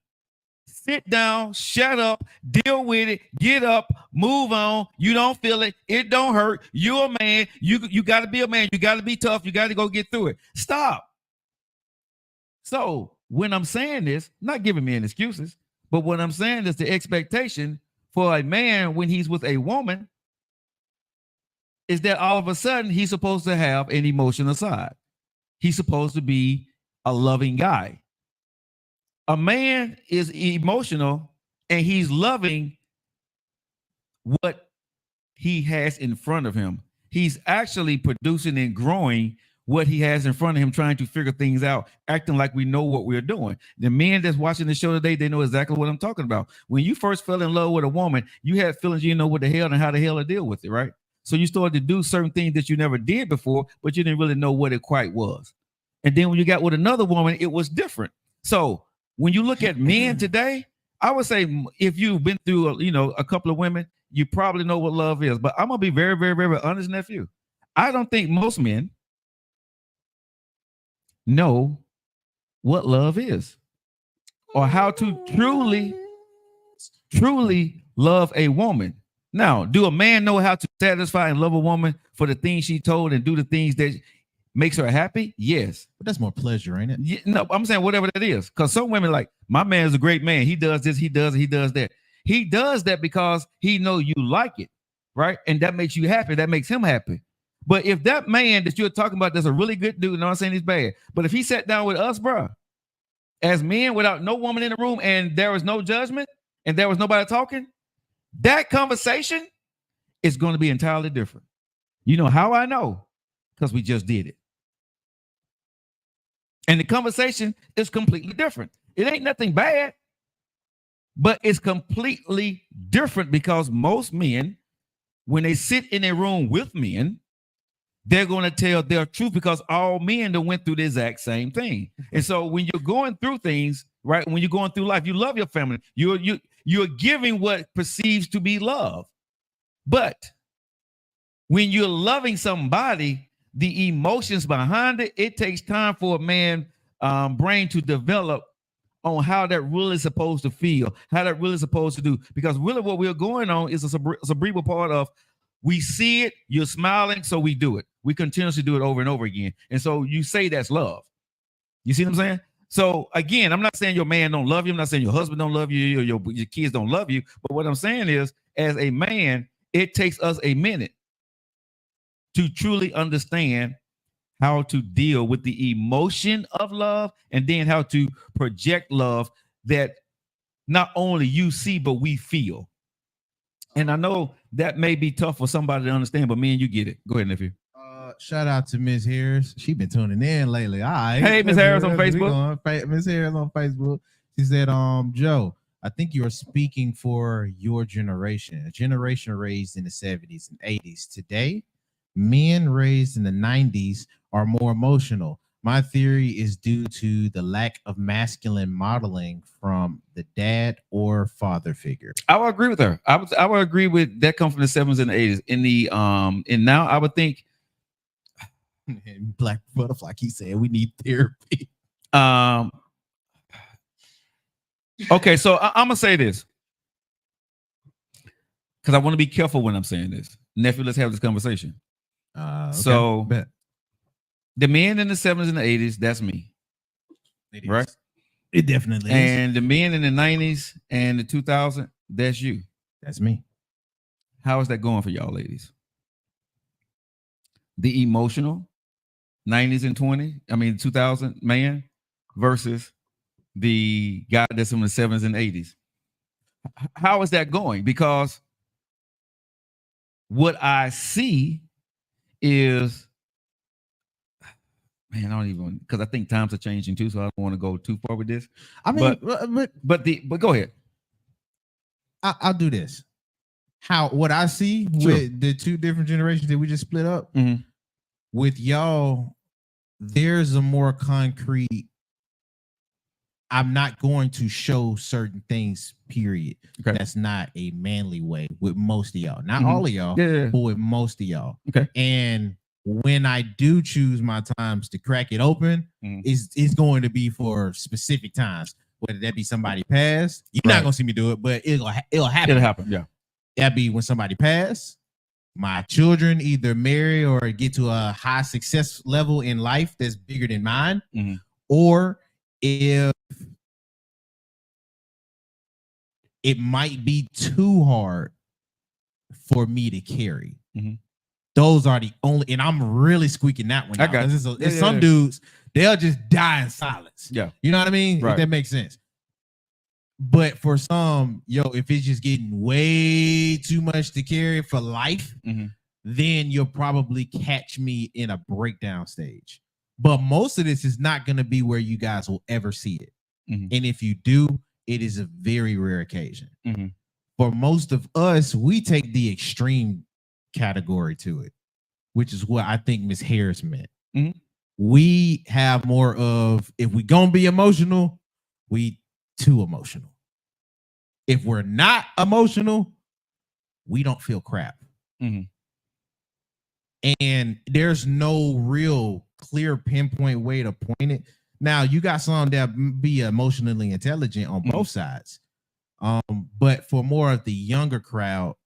Sit down, shut up, deal with it, get up, move on. You don't feel it. It don't hurt. You're a man. You got to be a man. You got to be tough. You got to go get through it. Stop. So when I'm saying this, not giving me any excuses, but what I'm saying is the expectation for a man when he's with a woman is that all of a sudden he's supposed to have an emotional side. He's supposed to be a loving guy. A man is emotional and he's loving what he has in front of him. He's actually producing and growing what he has in front of him, trying to figure things out, acting like we know what we're doing. The men that's watching the show today, they know exactly what I'm talking about. When you first fell in love with a woman, you had feelings, you know what the hell and how the hell to deal with it, right? So you started to do certain things that you never did before, but you didn't really know what it quite was. And then when you got with another woman, it was different. So when you look at men today, I would say if you've been through, a couple of women, you probably know what love is. But I'm going to be very, very, very honest, nephew. I don't think most men know what love is or how to truly love a woman. Now, do a man know how to satisfy and love a woman for the things she told and do the things that makes her happy? Yes. But that's more pleasure, ain't it? Yeah, no, I'm saying whatever that is. Because some women like, my man is a great man. He does this, he does that. He does that because he know you like it, right? And that makes you happy. That makes him happy. But if that man that you're talking about that's a really good dude, I'm saying he's bad. But if he sat down with us, bro, as men without no woman in the room and there was no judgment and there was nobody talking, that conversation is going to be entirely different. You know how I know? Because we just did it. And the conversation is completely different. It ain't nothing bad, but it's completely different because most men, when they sit in a room with men, they're going to tell their truth because all men that went through the exact same thing. And so when you're going through things, right, when you're going through life, you love your family. You're giving what perceives to be love. But when you're loving somebody, the emotions behind it, it takes time for a man's brain to develop on how that really is supposed to feel, how that really is supposed to do. Because really what we're going on is a cerebral part of we see it, you're smiling, so we do it. We continuously do it over and over again. And so you say that's love. You see what I'm saying? So again, I'm not saying your man don't love you. I'm not saying your husband don't love you or your kids don't love you. But what I'm saying is, as a man, it takes us a minute to truly understand how to deal with the emotion of love and then how to project love that not only you see, but we feel. And I know that may be tough for somebody to understand, but me and you get it. Go ahead, nephew. Shout out to Miss Harris. She been tuning in lately. All right. Hey, Miss Harris on Facebook. Miss Harris on Facebook. She said, Joe, I think you are speaking for your generation, a generation raised in the 70s and 80s. Today, men raised in the 90s are more emotional. My theory is due to the lack of masculine modeling from the dad or father figure. I would agree with her. I would agree with that. Come from the 70s and the 80s. In the and now I would think Black Butterfly keeps saying we need therapy. Okay, so I'm gonna say this because I want to be careful when I'm saying this. Nephew, let's have this conversation. Okay. So the men in the 70s and the 80s, that's me. Right? It definitely is. And the men in the 90s and the 2000s, that's you. That's me. How is that going for y'all ladies? The emotional 90s and 2000 man versus the guy that's in the 70s and 80s. How is that going? Because what I see is, man, I don't even, because I think times are changing too, so I don't want to go too far with this. I mean, but go ahead. I'll do this. What I see with the two different generations that we just split up, with y'all, there's a more concrete, I'm not going to show certain things, period. Okay. That's not a manly way with most of y'all. Not all of y'all, but with most of y'all. Okay. And when I do choose my times to crack it open, it's going to be for specific times. Whether that be somebody passed, you're not gonna see me do it, but it'll happen. It'll happen. Yeah. That'd be when somebody passed, my children either marry or get to a high success level in life that's bigger than mine, or if it might be too hard for me to carry. Mm-hmm. Those are the only, and I'm really squeaking that one out. It's some dudes, they'll just die in silence. Yeah. You know what I mean? Right. If that makes sense. But for some, if it's just getting way too much to carry for life, then you'll probably catch me in a breakdown stage. But most of this is not going to be where you guys will ever see it. And if you do, it is a very rare occasion. For most of us, we take the extreme category to it, which is what I think Miss Harris meant. We have more of, if we're going to be emotional, we too emotional. If we're not emotional, we don't feel crap. And there's no real clear pinpoint way to point it. Now, you got some that be emotionally intelligent on both sides. But for more of the younger crowd,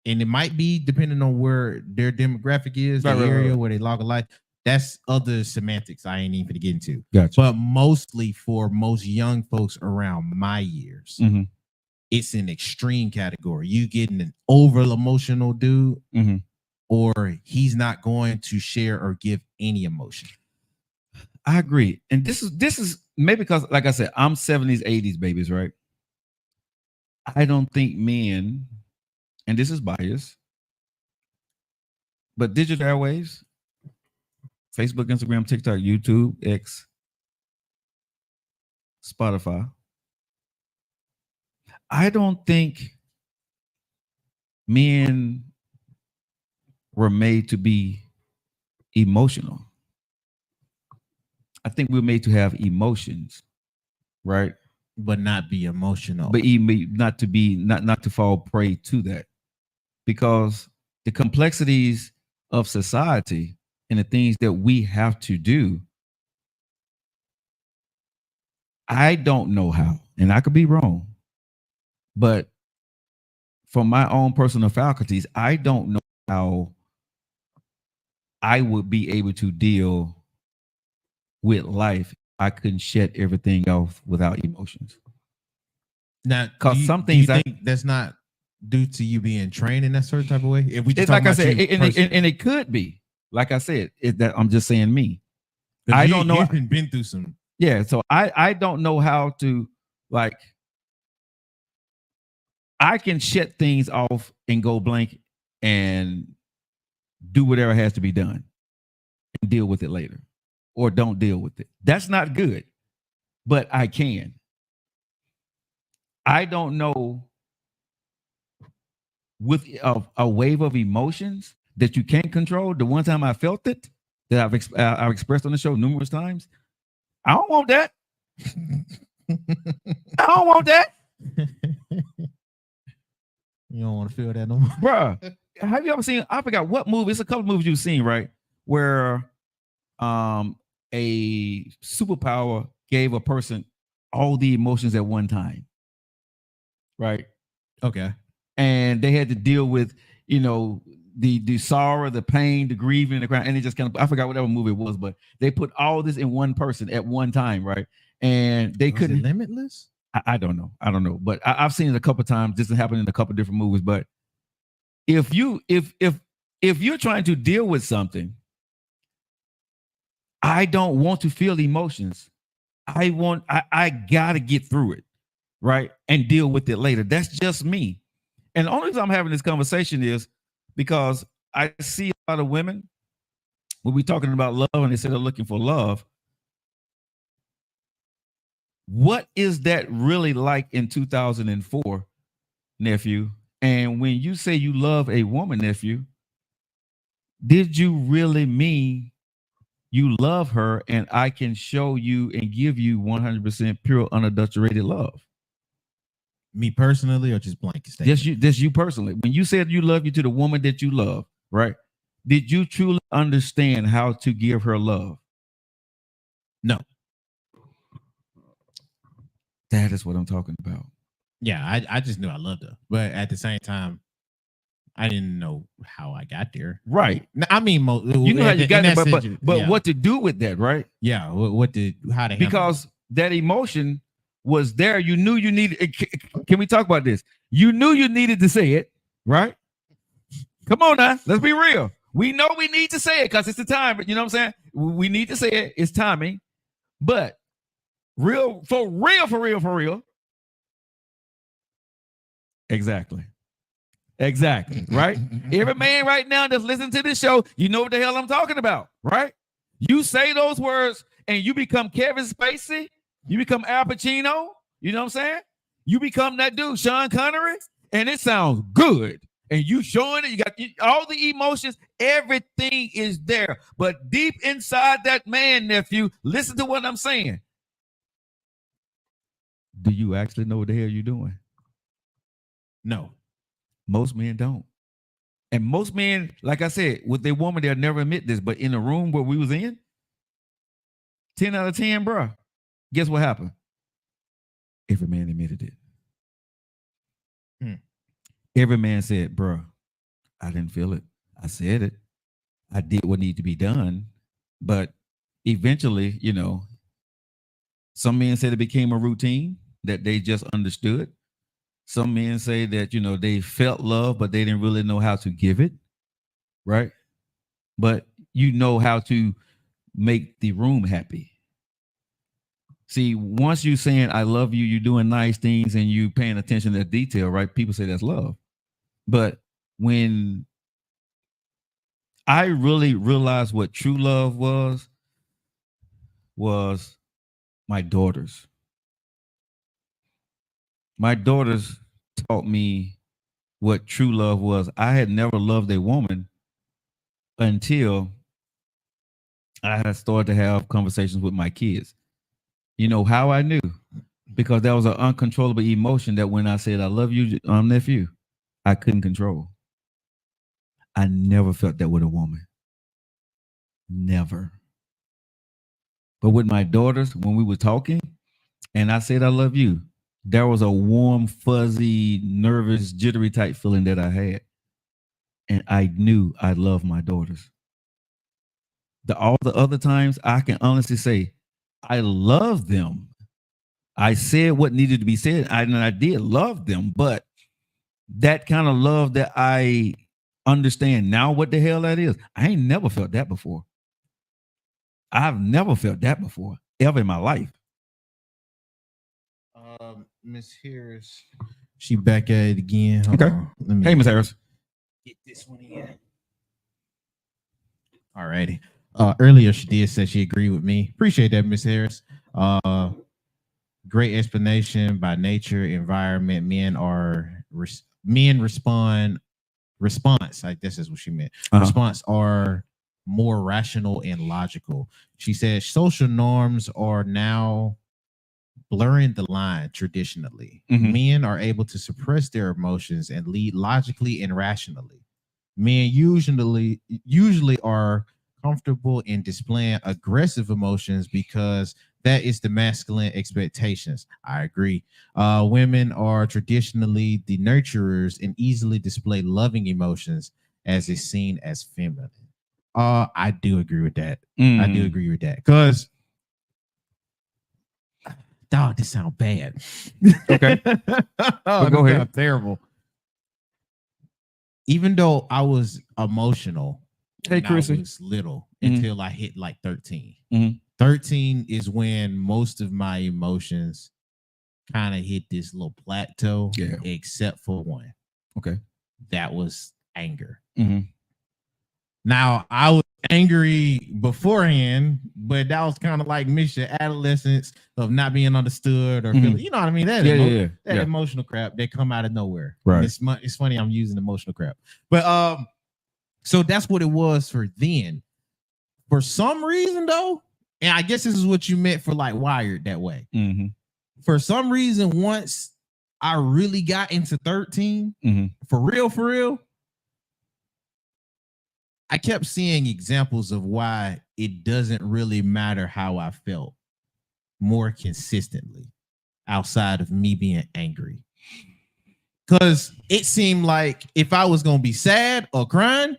and it might be depending on where their demographic is, the area where they log a life, that's other semantics I ain't even going to get into. Gotcha. But mostly for most young folks around my years, it's an extreme category. You getting an over emotional dude, or he's not going to share or give any emotion. I agree. And this is maybe because, like I said, I'm 70s, 80s babies, right? I don't think men, and this is bias, but digital airwaves, Facebook, Instagram, TikTok, YouTube, X, Spotify, I don't think men were made to be emotional. I think we're made to have emotions, right? But not be emotional. But not to fall prey to that, because the complexities of society and the things that we have to do, I don't know how, and I could be wrong, but from my own personal faculties, I don't know how I would be able to deal with life. I couldn't shut everything off without emotions. Now, because some things do you think that's not due to you being trained in that certain type of way? If we just like I said, and it could be, like I said, that I'm just saying me. I don't know. You've been through some. Yeah, so I don't know how to, like, I can shut things off and go blank and do whatever has to be done and deal with it later, or don't deal with it. That's not good, but I can. I don't know, with a wave of emotions that you can't control. The one time I felt it, that I've expressed on the show numerous times, I don't want that. I don't want that. You don't want to feel that no more, bruh. Have you ever seen? I forgot what movie. It's a couple movies you've seen, right? Where a superpower gave a person all the emotions at one time, right? Okay. And they had to deal with, the sorrow, the pain, the grieving, the crying, and they just kind of, I forgot whatever movie it was, but they put all this in one person at one time, right? And they couldn't. Limitless? I don't know. But I've seen it a couple of times. This has happened in a couple of different movies. But if you're trying to deal with something, I don't want to feel emotions. I gotta get through it, right? And deal with it later. That's just me. And the only reason I'm having this conversation is because I see a lot of women, when we're talking about love and they say they're looking for love, what is that really like in 2004, nephew? And when you say you love a woman, nephew, did you really mean you love her and I can show you and give you 100% pure, unadulterated love? Me personally, or just blanket statement? Just you personally. When you said you love you to the woman that you love, right? Did you truly understand how to give her love? No. That is what I'm talking about. Yeah, I just knew I loved her, but at the same time, I didn't know how I got there. Right. I mean, you know how you got there, but yeah. What to do with that, right? Yeah. How to because that emotion was there. You knew you needed. Can we talk about this? You knew you needed to say it, right? Come on now, let's be real. We know we need to say it because it's the time. You know what I'm saying? We need to say it. It's timing. But for real. Exactly. Right? Every man right now that's listening to this show, you know what the hell I'm talking about, right? You say those words and you become Kevin Spacey, you become Al Pacino, you know what I'm saying? You become that dude, Sean Connery, and it sounds good. And you showing it, you got all the emotions, everything is there. But deep inside that man, nephew, listen to what I'm saying. Do you actually know what the hell you're doing? No. Most men don't. And most men, like I said, with their woman, they'll never admit this. But in the room where we was in, 10 out of 10, bro, guess what happened? Every man admitted it. Every man said, bro, I didn't feel it. I said it. I did what needed to be done. But eventually, you know, some men said it became a routine that they just understood. Some men say that, you know, they felt love, but they didn't really know how to give it. Right. But you know how to make the room happy. See, once you saying, I love you, you're doing nice things and you paying attention to detail, right? People say that's love. But when I really realized what true love was my daughters. My daughters taught me what true love was. I had never loved a woman until I had started to have conversations with my kids. You know how I knew? Because that was an uncontrollable emotion that when I said, I love you, nephew, I couldn't control. I never felt that with a woman. Never. But with my daughters, when we were talking and I said, I love you, there was a warm, fuzzy, nervous, jittery type feeling that I had. And I knew I loved my daughters. All the other times, I can honestly say, I love them. I said what needed to be said, and I did love them. But that kind of love that I understand now what the hell that is, I ain't never felt that before. I've never felt that before, ever in my life. Miss Harris, she back at it again. Okay. Hey, Miss Harris. Get this one in. All righty. Earlier she did say she agreed with me. Appreciate that, Miss Harris. Great explanation. By nature, environment, men respond. Response, I guess is what she meant. Response are more rational and logical. She said social norms are now blurring the line traditionally. Men are able to suppress their emotions and lead logically and rationally. Men usually are comfortable in displaying aggressive emotions because that is the masculine expectations. I agree. Women are traditionally the nurturers and easily display loving emotions as is seen as feminine. I do agree with that. I do agree with that because dog, this sounds bad. Okay. Go ahead. Terrible. Even though I was emotional, hey, Chris, I was little until I hit like 13. 13 is when most of my emotions kind of hit this little plateau, except for one. Okay. That was anger. Now, I was angry beforehand, but that was kind of like mixture adolescence of not being understood or feeling, you know what I mean? That emotional crap that come out of nowhere. Right. It's funny I'm using emotional crap. But so that's what it was for then. For some reason, though, and I guess this is what you meant for like wired that way. For some reason, once I really got into 13, for real, I kept seeing examples of why it doesn't really matter how I felt more consistently outside of me being angry. Because it seemed like if I was going to be sad or crying,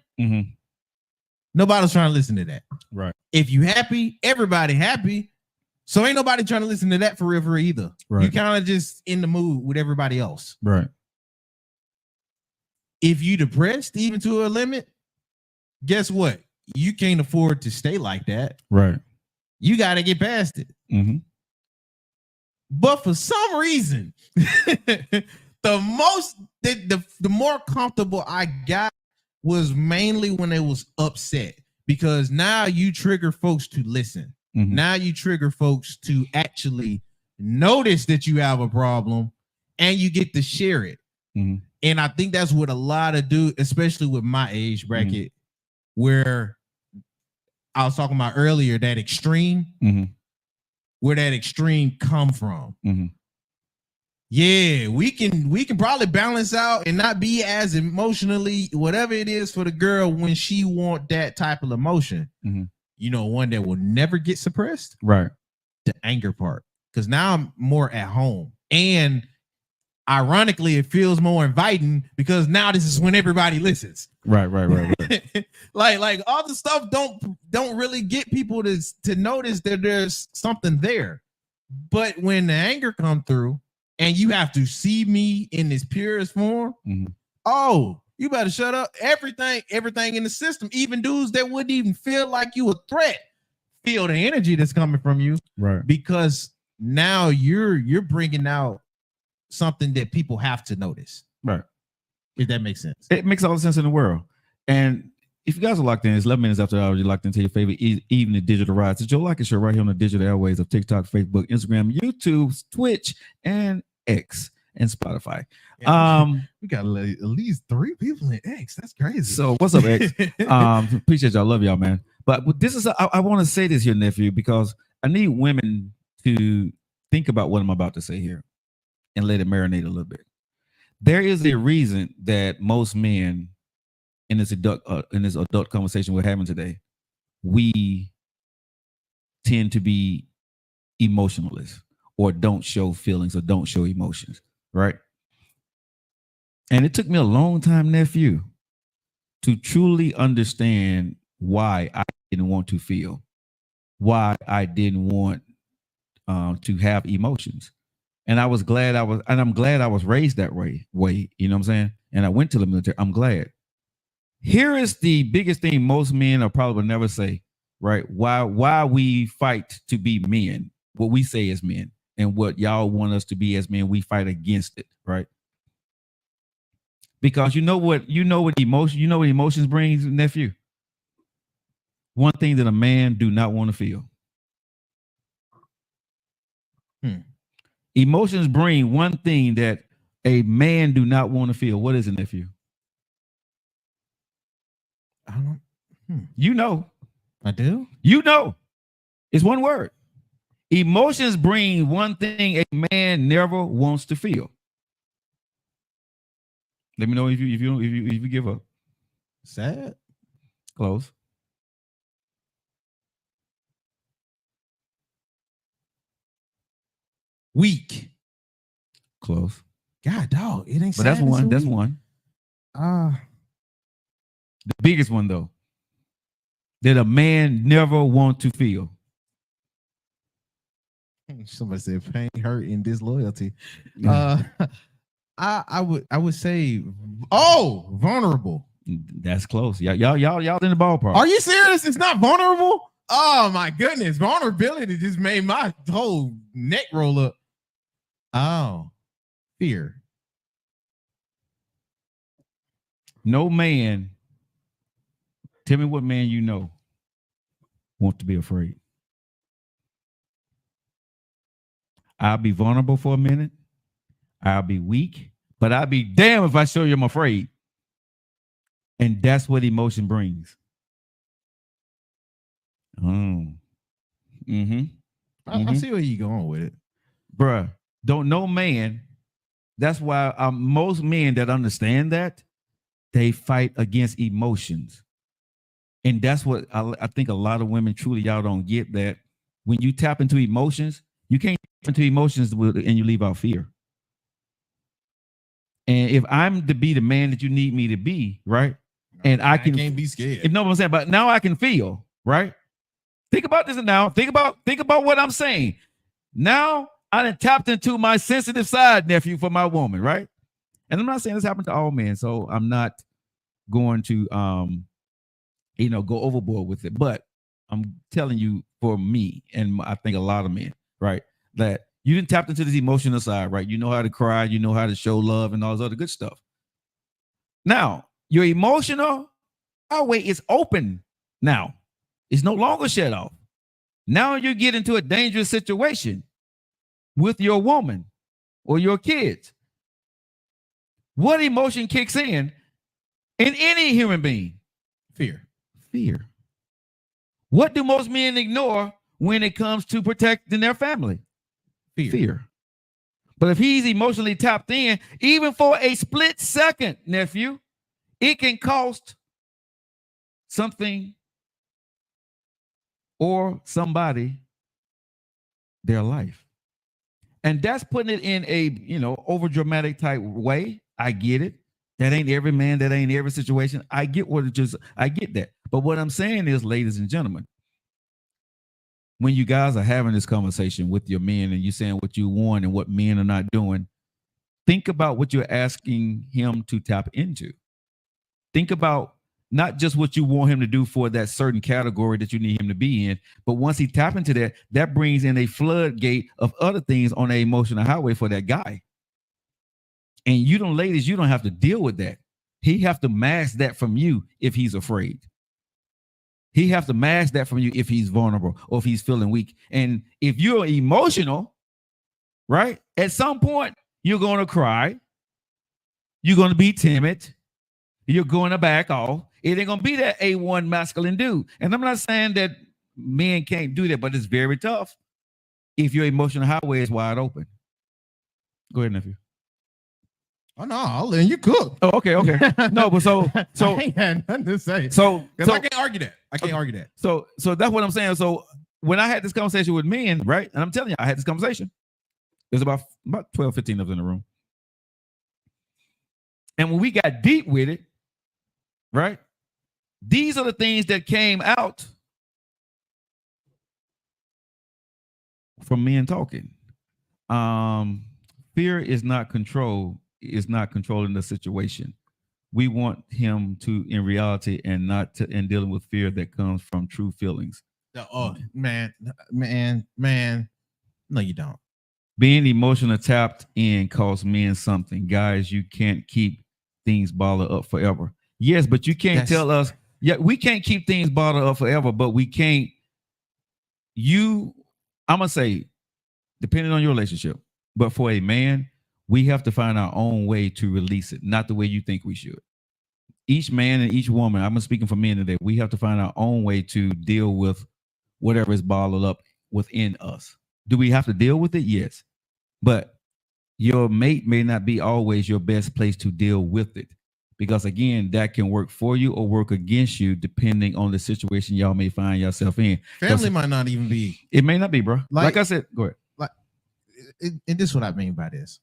nobody was trying to listen to that. Right. If you happy, everybody happy. So ain't nobody trying to listen to that for real either. Right. You kind of just in the mood with everybody else. Right. If you depressed even to a limit, guess what? You can't afford to stay like that. Right. You got to get past it. Mm-hmm. But for some reason, the more comfortable I got was mainly when they was upset, because now you trigger folks to listen. Mm-hmm. Now you trigger folks to actually notice that you have a problem, and you get to share it. Mm-hmm. And I think that's what a lot of dudes, especially with my age bracket, where I was talking about earlier, that extreme, where that extreme come from. Yeah, we can probably balance out and not be as emotionally whatever it is for the girl when she want that type of emotion. You know, one that will never get suppressed. Right. The anger part. Because now I'm more at home. And ironically, it feels more inviting because now this is when everybody listens. Right. like all the stuff don't really get people to notice that there's something there. But when the anger come through and you have to see me in this purest form, oh, you better shut up. Everything in the system, even dudes that wouldn't even feel like you a threat, feel the energy that's coming from you. Right. Because now you're bringing out something that people have to notice. Right. If that makes sense. It makes all the sense in the world. And if you guys are locked in, it's 11 minutes after the hour, you're locked into your favorite evening digital rides. It's Joe Lockett Show right here on the digital airways of TikTok, Facebook, Instagram, YouTube, Twitch, and X, and Spotify. We got at least 3 people in X. That's crazy. So what's up, X? Appreciate y'all. Love y'all, man. But this is I want to say this here, nephew, because I need women to think about what I'm about to say here and let it marinate a little bit. There is a reason that most men in this adult conversation we're having today, we tend to be emotionless or don't show feelings or don't show emotions, right? And it took me a long time, nephew, to truly understand why I didn't want to feel, why I didn't want to have emotions. And I'm glad I was raised that way, you know what I'm saying? And I went to the military. I'm glad. Here is the biggest thing most men will probably never say, right? Why we fight to be men, what we say as men, and what y'all want us to be as men, we fight against it, right? Because you know what emotions brings, nephew? One thing that a man do not want to feel. Emotions bring one thing that a man do not want to feel. What is it, nephew? I don't know. You know. I do? You know. It's one word. Emotions bring one thing a man never wants to feel. Let me know if you give up. Sad. Close. Weak. Close. God, dog, it ain't. But that's one. That's one. The biggest one though, that a man never want to feel. Somebody said pain, hurt, and disloyalty. I would say, vulnerable. That's close. Y'all in the ballpark. Are you serious? It's not vulnerable? Oh my goodness, vulnerability just made my whole neck roll up. Oh, fear. No man. Tell me what man you know want to be afraid. I'll be vulnerable for a minute. I'll be weak, but I'll be damned if I show you I'm afraid. And that's what emotion brings. I see where you're going with it. Bruh, don't no man. That's why most men that understand that, they fight against emotions. And that's what I think a lot of women truly, y'all don't get, that when you tap into emotions, you can't tap into emotions and you leave out fear. And if I'm to be the man that you need me to be, right? And I can't be scared. You know what I'm saying? But now I can feel, right? Think about this now. Think about what I'm saying. Now I done tapped into my sensitive side, nephew, for my woman, right? And I'm not saying this happened to all men, so I'm not going to go overboard with it. But I'm telling you, for me, and I think a lot of men, right, that you didn't tap into this emotional side, right? You know how to cry, you know how to show love, and all this other good stuff. Now, your emotional highway is open now. It's no longer shut off. Now you get into a dangerous situation with your woman or your kids. What emotion kicks in any human being? Fear. What do most men ignore when it comes to protecting their family? Fear. But if he's emotionally tapped in, even for a split second, nephew, it can cost something or somebody their life. And that's putting it in a, over dramatic type way. I get it. That ain't every man. That ain't every situation. I get that. But what I'm saying is, ladies and gentlemen, when you guys are having this conversation with your men and you're saying what you want and what men are not doing, think about what you're asking him to tap into. Think about not just what you want him to do for that certain category that you need him to be in, but once he tap into that, that brings in a floodgate of other things on the emotional highway for that guy. And you don't have to deal with that. He have to mask that from you if he's afraid. He have to mask that from you if he's vulnerable or if he's feeling weak. And if you're emotional, right, at some point, you're going to cry. You're going to be timid. You're going to back off. It ain't going to be that A1 masculine dude. And I'm not saying that men can't do that, but it's very tough if your emotional highway is wide open. Go ahead, nephew. Oh no, I'll let you cook. Oh, okay. No, but so I ain't had nothing to say. So I can't argue that. So that's what I'm saying. So when I had this conversation with men, right, and I'm telling you, I had this conversation. There's about 12, 15 of us in the room. And when we got deep with it, right, these are the things that came out from men talking. Fear is not control. Is not controlling the situation. We want him to, in reality, and not to, in dealing with fear that comes from true feelings. Oh, man. No, you don't. Being emotional tapped in costs men something. Guys, you can't keep things bottled up forever. Yes, but you can't tell us, we can't keep things bottled up forever, but we can't, I'm going to say, depending on your relationship, but for a man, we have to find our own way to release it, not the way you think we should. Each man and each woman, I'm speaking for men today, we have to find our own way to deal with whatever is bottled up within us. Do we have to deal with it? Yes. But your mate may not be always your best place to deal with it. Because again, that can work for you or work against you, depending on the situation y'all may find yourself in. Family might not even be. It may not be, bro. Like I said, go ahead. And this is what I mean by this.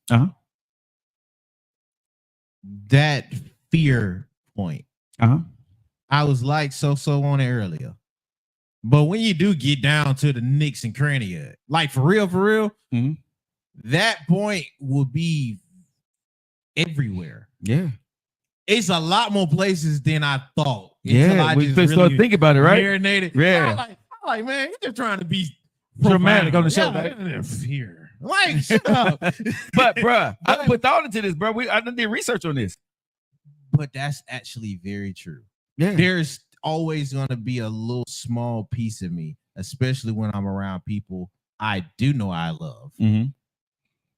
That fear point. I was like so on it earlier. But when you do get down to the nicks and cranny of it, like for real, mm-hmm. that point will be everywhere. Yeah. It's a lot more places than I thought. Yeah, we just start thinking about it, right? Marinated. Yeah. I'm like, man, you're just trying to be dramatic on the show. Yeah, fear. Like, shut up. But, bruh, I put thought into this, bro. I done did research on this. But that's actually very true. Yeah. There's always going to be a little small piece of me, especially when I'm around people I do know I love,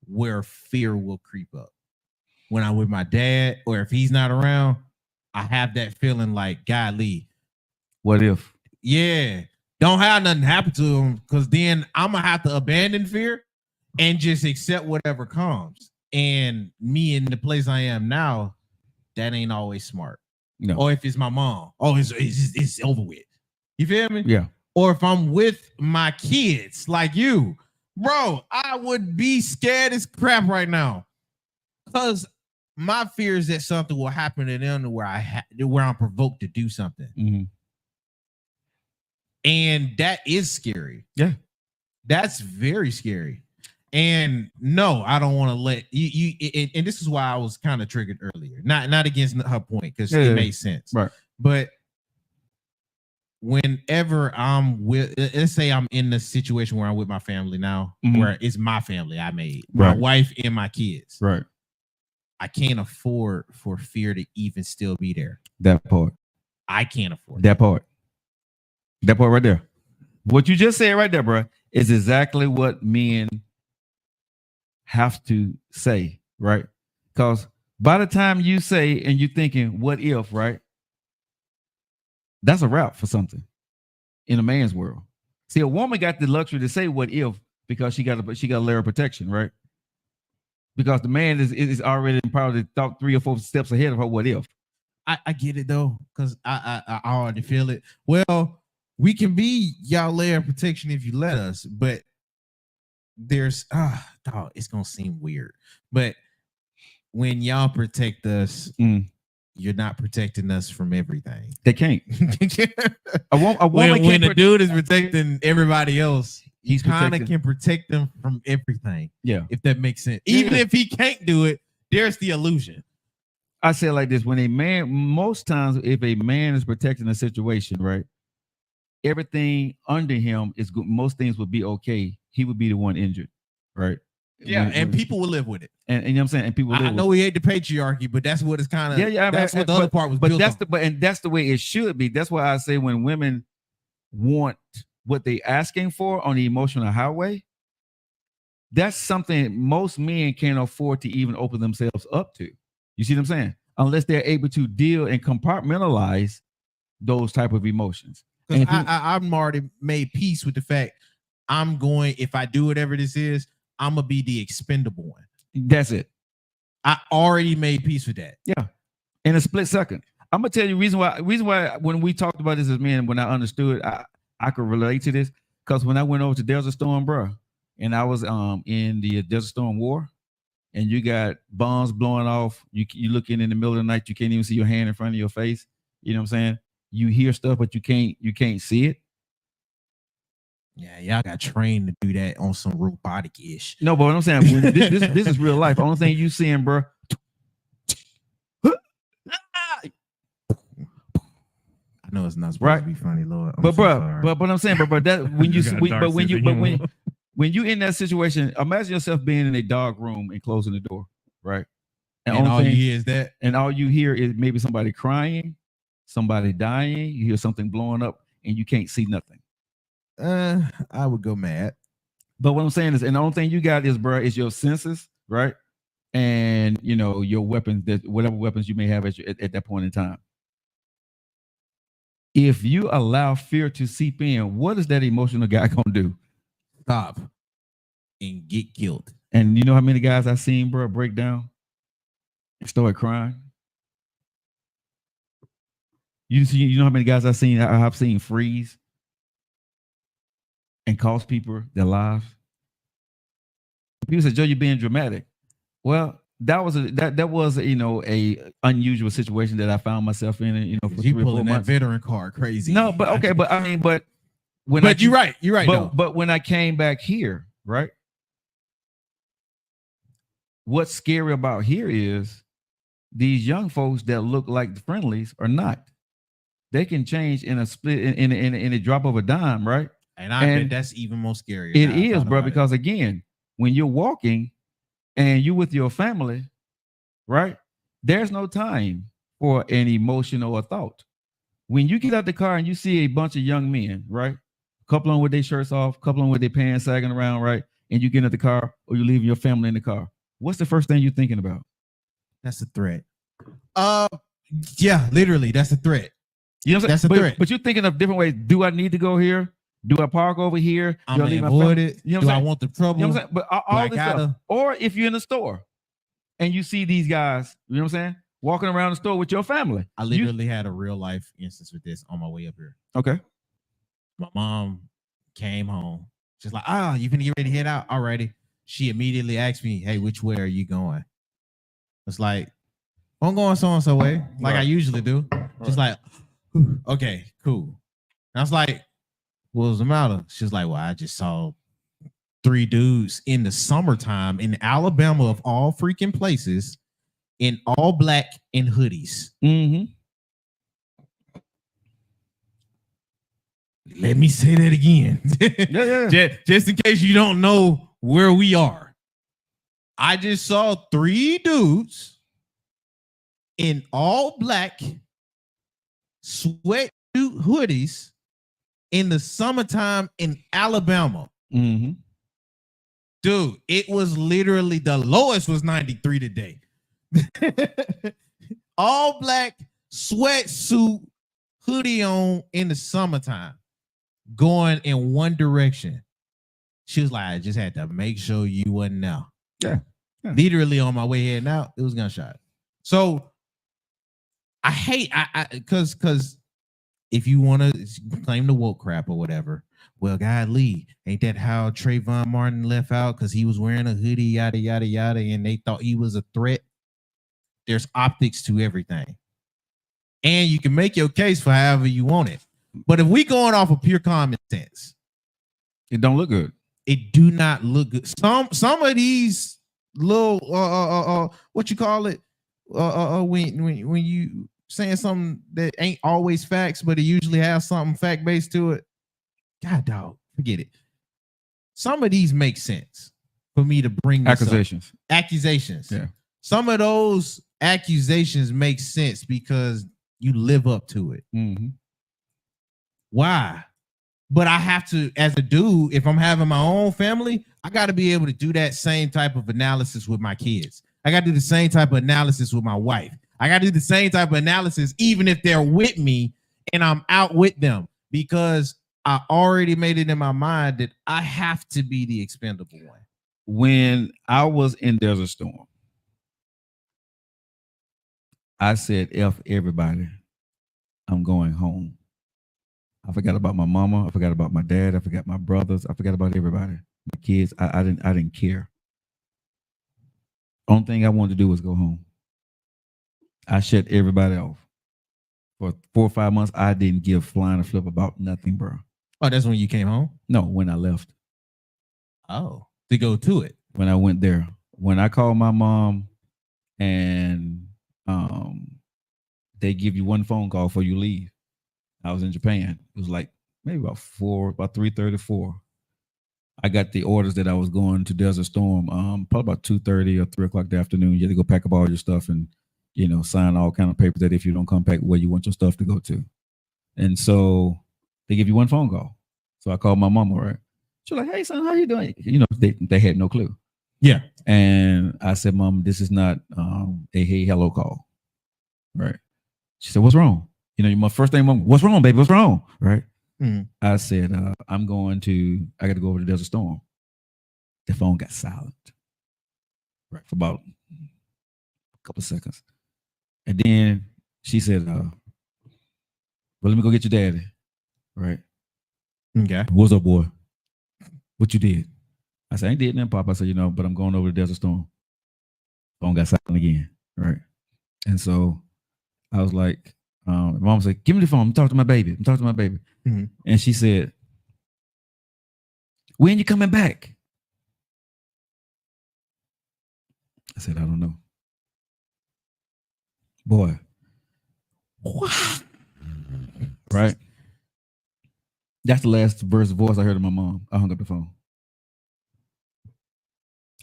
where fear will creep up. When I'm with my dad, or if he's not around, I have that feeling like, golly, what if? Yeah. Don't have nothing happen to him, because then I'm going to have to abandon fear and just accept whatever comes. And me in the place I am now, that ain't always smart. No. Or if it's my mom, it's over with. You feel me? Yeah. Or if I'm with my kids, like you, bro, I would be scared as crap right now, because my fear is that something will happen to them where I'm provoked to do something. Mm-hmm. And that is scary. Yeah. That's very scary. And no, I don't want to let you and this is why I was kind of triggered earlier. Not against her point, because it made sense. Right. But whenever I'm with, let's say I'm in the situation where I'm with my family now, where it's my family I made, my wife and my kids. Right. I can't afford for fear to even still be there. That part. I can't afford that part. That part right there. What you just said right there, bro, is exactly what men have to say, right? Because by the time you say and you're thinking, what if, right? That's a wrap for something in a man's world. See, a woman got the luxury to say what if because she got a layer of protection, right? Because the man is already probably thought 3 or 4 steps ahead of her. What if? I get it though, because I already feel it. Well, we can be y'all layer of protection if you let us, but there's dog, it's gonna seem weird, but when y'all protect us, you're not protecting us from everything. They can't. When a dude is protecting everybody else, he kind of can protect them from everything. Yeah, if that makes sense. Even if he can't do it, there's the illusion. I say it like this: when a man, most times, if a man is protecting a situation, right, everything under him is good. Most things would be okay. He would be the one injured, right? Yeah, and people will live with it. And you know what I'm saying? And people, I know we hate the patriarchy, but that's what it's kind of. Yeah. That's what the other part was. But that's the way it should be. That's why I say when women want what they asking for on the emotional highway, that's something most men can't afford to even open themselves up to. You see what I'm saying? Unless they're able to deal and compartmentalize those type of emotions. Because I've already made peace with the fact I'm going, if I do whatever this is, I'm going to be the expendable one. That's it. I already made peace with that. Yeah. In a split second. I'm going to tell you reason why when we talked about this as men, when I understood, I could relate to this. Because when I went over to Desert Storm, bro, and I was in the Desert Storm War, and you got bombs blowing off, you looking in the middle of the night, you can't even see your hand in front of your face. You know what I'm saying? You hear stuff, but you can't see it. Yeah, y'all got trained to do that on some robotic-ish. No, but what I'm saying, this is real life. Only thing you seeing, bro. I know it's not supposed to be funny, Lord. But I'm saying, but that when you in that situation, imagine yourself being in a dark room and closing the door, right? And all you hear is that, and all you hear is maybe somebody crying, somebody dying. You hear something blowing up, and you can't see nothing. I would go mad. But what I'm saying is, and the only thing you got is, bro, is your senses, right? And you know your weapons, whatever weapons you may have at that point in time. If you allow fear to seep in, what is that emotional guy gonna do? Stop and get killed. And you know how many guys I've seen, bro, break down and start crying? You know how many guys I've seen freeze and cost people their lives? People say, Joe, you're being dramatic. Well, that was a unusual situation that I found myself in. You know, for you 3 or 4 pulling months. that veteran card crazy. No, but okay, but I mean, but when you're right. But when I came back here, right? What's scary about here is these young folks that look like the friendlies are not. They can change in a split in a drop of a dime, right? And I bet that's even more scary. It is, bro, because again, when you're walking and you're with your family, right? There's no time for an emotion or a thought. When you get out the car and you see a bunch of young men, right? Couple on with their shirts off, couple on with their pants sagging around, right? And you get in the car or you're leaving your family in the car. What's the first thing you're thinking about? That's a threat. Yeah, literally, that's a threat. You know what I'm saying? That's a threat. But you're thinking of different ways. Do I need to go here? Do I park over here? I'm gonna avoid it. You know what I'm saying? I want the trouble? You know what I'm saying? But all this stuff. Or if you're in the store and you see these guys, you know what I'm saying? Walking around the store with your family. I literally had a real life instance with this on my way up here. Okay. My mom came home. She's like, you finna get ready to head out already. She immediately asked me, hey, which way are you going? It's like, I'm going so-and-so way, like I usually do. Just like, okay, cool. And I was like, what was the matter? She's like, well, I just saw 3 dudes in the summertime in Alabama of all freaking places in all black and hoodies. Mm-hmm. Let me say that again. Just in case you don't know where we are. I just saw 3 dudes in all black sweatsuit hoodies in the summertime in Alabama. Mm-hmm. Dude, it was literally the lowest was 93 today. All black sweatsuit hoodie on in the summertime, going in one direction. She was like, I just had to make sure you wasn't there. Yeah. Literally on my way heading out, it was gunshot. So I hate because if you want to claim the woke crap or whatever, well, God Lee, ain't that how Trayvon Martin left out because he was wearing a hoodie, yada, yada, yada, and they thought he was a threat? There's optics to everything. And you can make your case for however you want it. But if we going off of pure common sense, it don't look good. It do not look good. Some of these little what you call it? When you saying something that ain't always facts, but it usually has something fact-based to it. God, dog, forget it. Some of these make sense for me to bring this accusations. Up. Accusations. Yeah. Some of those accusations make sense because you live up to it. Mm-hmm. Why? But I have to, as a dude, if I'm having my own family, I got to be able to do that same type of analysis with my kids. I got to do the same type of analysis with my wife. I got to do the same type of analysis, even if they're with me and I'm out with them, because I already made it in my mind that I have to be the expendable one. When I was in Desert Storm, I said, F everybody, I'm going home. I forgot about my mama. I forgot about my dad. I forgot my brothers. I forgot about everybody. My kids. I didn't care. Only thing I wanted to do was go home. I shut everybody off. For 4 or 5 months, I didn't give flying a flip about nothing, bro. Oh, that's when you came home? No, when I left. Oh, to go to it. When I went there. When I called my mom and they give you one phone call before you leave. I was in Japan. It was like maybe about 3:34. I got the orders that I was going to Desert Storm. Probably about 2:30 or 3 o'clock in the afternoon. You had to go pack up all your stuff and, sign all kind of papers that if you don't come back where you want your stuff to go to. And so they give you one phone call. So I called my mama, right? She was like, hey, son, how you doing? They had no clue. Yeah. And I said, Mom, this is not a hey, hello call. Right. She said, what's wrong? My first thing, Mom, what's wrong, baby? What's wrong? Right. Mm-hmm. I said, I got to go over to Desert Storm. The phone got silent. Right. For about a couple of seconds. And then she said, well, let me go get your daddy. Right. Okay. What's up, boy? What you did? I said, I ain't did nothing, Pop. I said, but I'm going over to Desert Storm. Phone got silent again. Right. And so I was like, Mom said, give me the phone. I'm talking to my baby. Mm-hmm. And she said, when you coming back? I said, I don't know. Boy. What? Right? That's the last burst of voice I heard of my mom. I hung up the phone.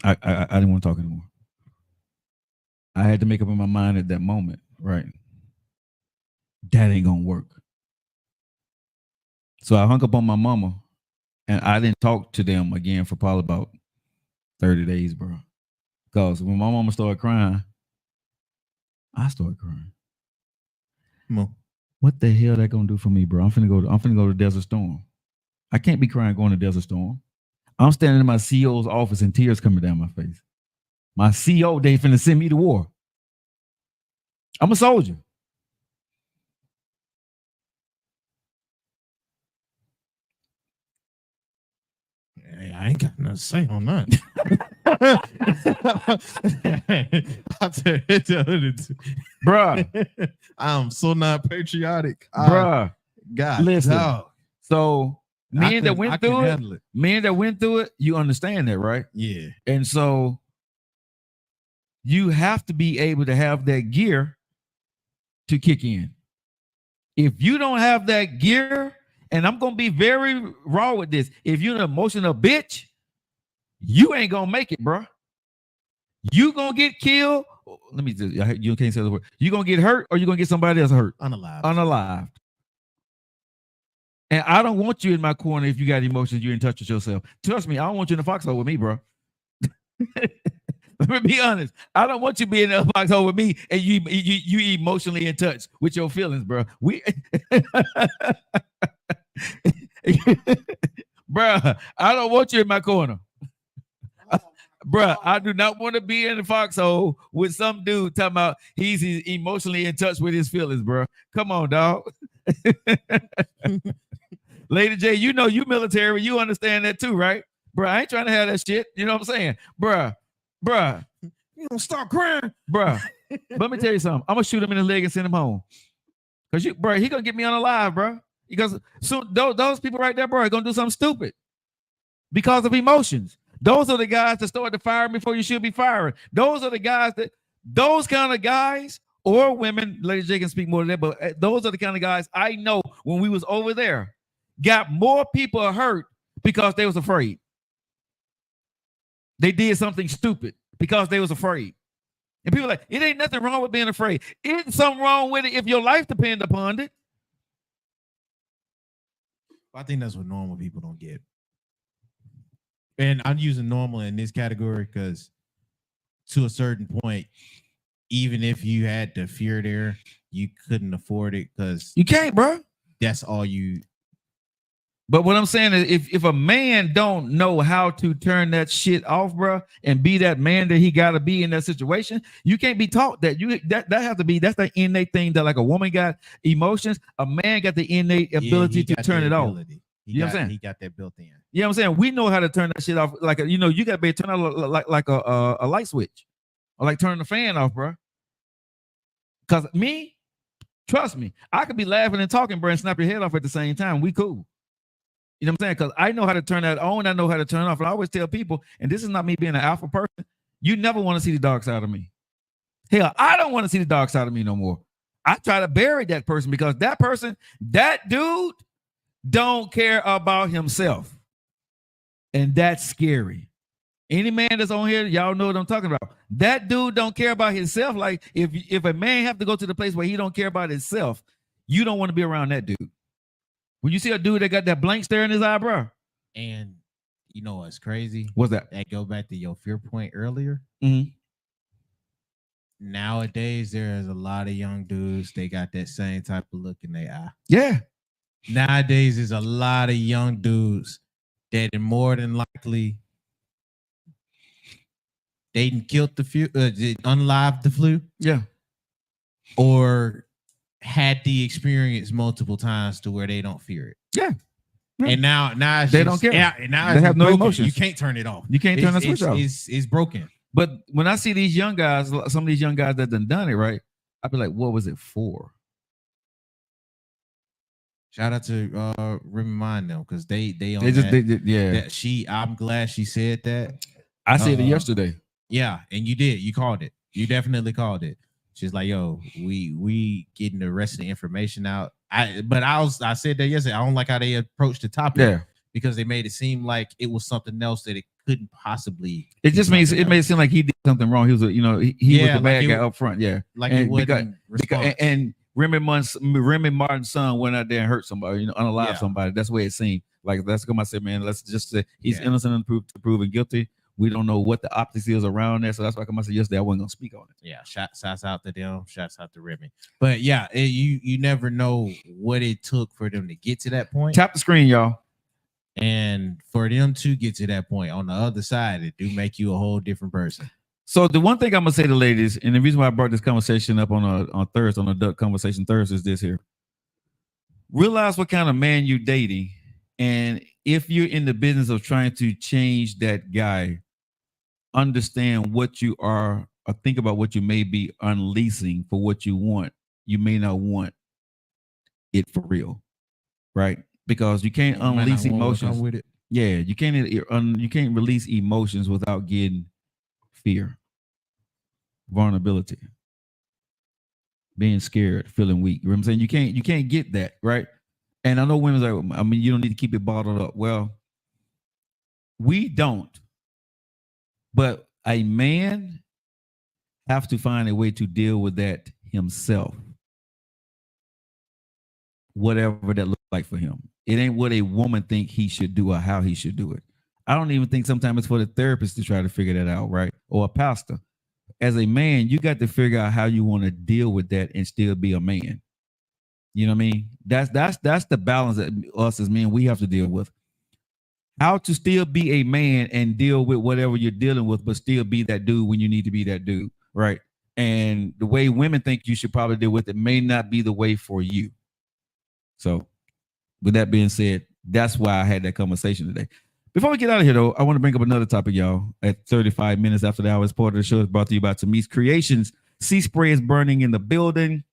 I didn't want to talk anymore. I had to make up in my mind at that moment, right? That ain't gonna work. So I hung up on my mama and I didn't talk to them again for probably about 30 days, bro. Because when my mama started crying, I started crying. What the hell that gonna do for me, bro? I'm finna go to Desert Storm. I can't be crying going to Desert Storm. I'm standing in my CO's office and tears coming down my face. My CO, they finna send me to war. I'm a soldier. I ain't got nothing to say on that. Bruh. I'm so not patriotic. Bruh. God, listen. dog. So Men that went through it, you understand that, right? Yeah. And so you have to be able to have that gear to kick in. If you don't have that gear, and I'm gonna be very raw with this, if you're an emotional bitch, you ain't gonna make it, bro. You gonna get killed. Let me just, you can't say the word. You gonna get hurt, or you gonna get somebody else hurt? Unalived. And I don't want you in my corner if you got emotions, you're in touch with yourself. Trust me, I don't want you in the foxhole with me, bro. Let me be honest. I don't want you being in the foxhole with me and you emotionally in touch with your feelings, bro. Bruh, I don't want you in my corner. Bruh, I do not want to be in the foxhole with some dude talking about he's emotionally in touch with his feelings, bro. Come on, dog. Lady J, you know you military, you understand that too, right? Bruh, I ain't trying to have that shit. You know what I'm saying? Bruh. You don't stop crying. Bruh. Let me tell you something. I'm gonna shoot him in the leg and send him home. Cause he gonna get me unalive, bro. Because so those people right there, bro, are gonna do something stupid because of emotions. Those are the guys that start to fire before you should be firing. Those are the guys those kind of guys or women, Lady J can speak more to that, but those are the kind of guys I know when we was over there got more people hurt because they was afraid. They did something stupid because they was afraid. And people are like, it ain't nothing wrong with being afraid. Isn't something wrong with it if your life depends upon it? I think that's what normal people don't get. And I'm using normal in this category because to a certain point, even if you had the fear there, you couldn't afford it because you can't, bro. That's all you. But what I'm saying is if a man don't know how to turn that shit off, bro, and be that man that he got to be in that situation, you can't be taught that. That has to be, that's the innate thing that like a woman got emotions, a man got the innate ability to turn it off. You know what I'm saying? He got that built in. You know what I'm saying? We know how to turn that shit off. Like, you know, you got to be turn out like a light switch or like turn the fan off, bro. Because trust me, I could be laughing and talking, bro, and snap your head off at the same time. We cool. You know what I'm saying? Because I know how to turn that on. I know how to turn it off. And I always tell people, and this is not me being an alpha person, you never want to see the dark side of me. Hell, I don't want to see the dark side of me no more. I try to bury that person because that dude don't care about himself. And that's scary. Any man that's on here, y'all know what I'm talking about. That dude don't care about himself. Like if a man have to go to the place where he don't care about himself, you don't want to be around that dude. When you see a dude that got that blank stare in his eye, bro. And you know what's crazy? What's that? That go back to your fear point earlier. Mm-hmm. Nowadays, there's a lot of young dudes. They got that same type of look in their eye. Yeah. Nowadays, there's a lot of young dudes that are more than likely they didn't kill the flu, unalived the flu. Yeah. Or had the experience multiple times to where they don't fear it. Yeah. And now it's they don't care. And now they have no broken. emotions. You can't turn it off. You can't turn the switch off. It's broken. But when I see these young guys, some of these young guys that done it right, I'd be like, what was it for? Shout out to remind them because they I'm glad she said that. I said it yesterday. Yeah, and you did. You called it. You definitely called it. She's like, yo, we getting the rest of the information out. I said that yesterday. I don't like how they approached the topic because they made it seem like it was something else that it couldn't possibly. It just made it seem like he did something wrong. He was, he was the bad guy up front. Yeah, like it wasn't and Remy Martin's son went out there and hurt somebody, unalive somebody. That's the way it seemed. Like that's what I said, man. Let's just say he's innocent and proven guilty. We don't know what the optics is around there, so that's why I said yesterday I wasn't gonna speak on it. Yeah, shouts out to them, shouts out to Remy. But yeah, you never know what it took for them to get to that point. Tap the screen, y'all. And for them to get to that point, on the other side, it do make you a whole different person. So the one thing I'm gonna say to ladies, and the reason why I brought this conversation up on Thursday, on the Duck Conversation Thursday, is this here. Realize what kind of man you're dating, and if you're in the business of trying to change that guy, understand what you are, or think about what you may be unleashing for what you want. You may not want it for real, right? because you can't unleash emotions with it. Yeah, you can't release emotions without getting fear, vulnerability, being scared, feeling weak. You know what I'm saying? You can't get that, right? And I know women's like, I mean, you don't need to keep it bottled up. Well, we don't. But a man have to find a way to deal with that himself. Whatever that looks like for him. It ain't what a woman think he should do or how he should do it. I don't even think sometimes it's for the therapist to try to figure that out, right? Or a pastor. As a man, you got to figure out how you want to deal with that and still be a man. You know what I mean? That's the balance that us as men we have to deal with. How to still be a man and deal with whatever you're dealing with, but still be that dude when you need to be that dude, right? And the way women think you should probably deal with it may not be the way for you. So, with that being said, that's why I had that conversation today. Before we get out of here, though, I want to bring up another topic, y'all. At 35 minutes after the hour, this part of the show is brought to you by Tamise Creations. Sea Spray is burning in the building.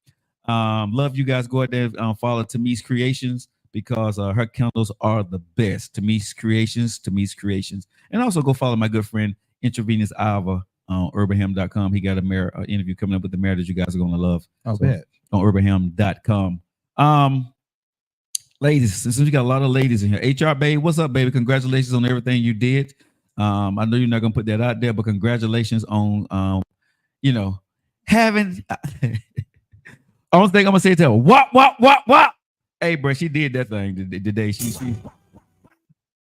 Love you guys. Go out there and follow Tamise Creations because her candles are the best. Tamise Creations. And also go follow my good friend, Intravenous Alva, on urbanham.com. He got a interview coming up with the mayor that you guys are going to love. I'll bet. On urbanham.com. Ladies, since we got a lot of ladies in here, HR babe, what's up, baby? Congratulations on everything you did. I know you're not gonna put that out there, but congratulations on having. Only thing I'm gonna say to her, what? Hey, bro, she did that thing today. She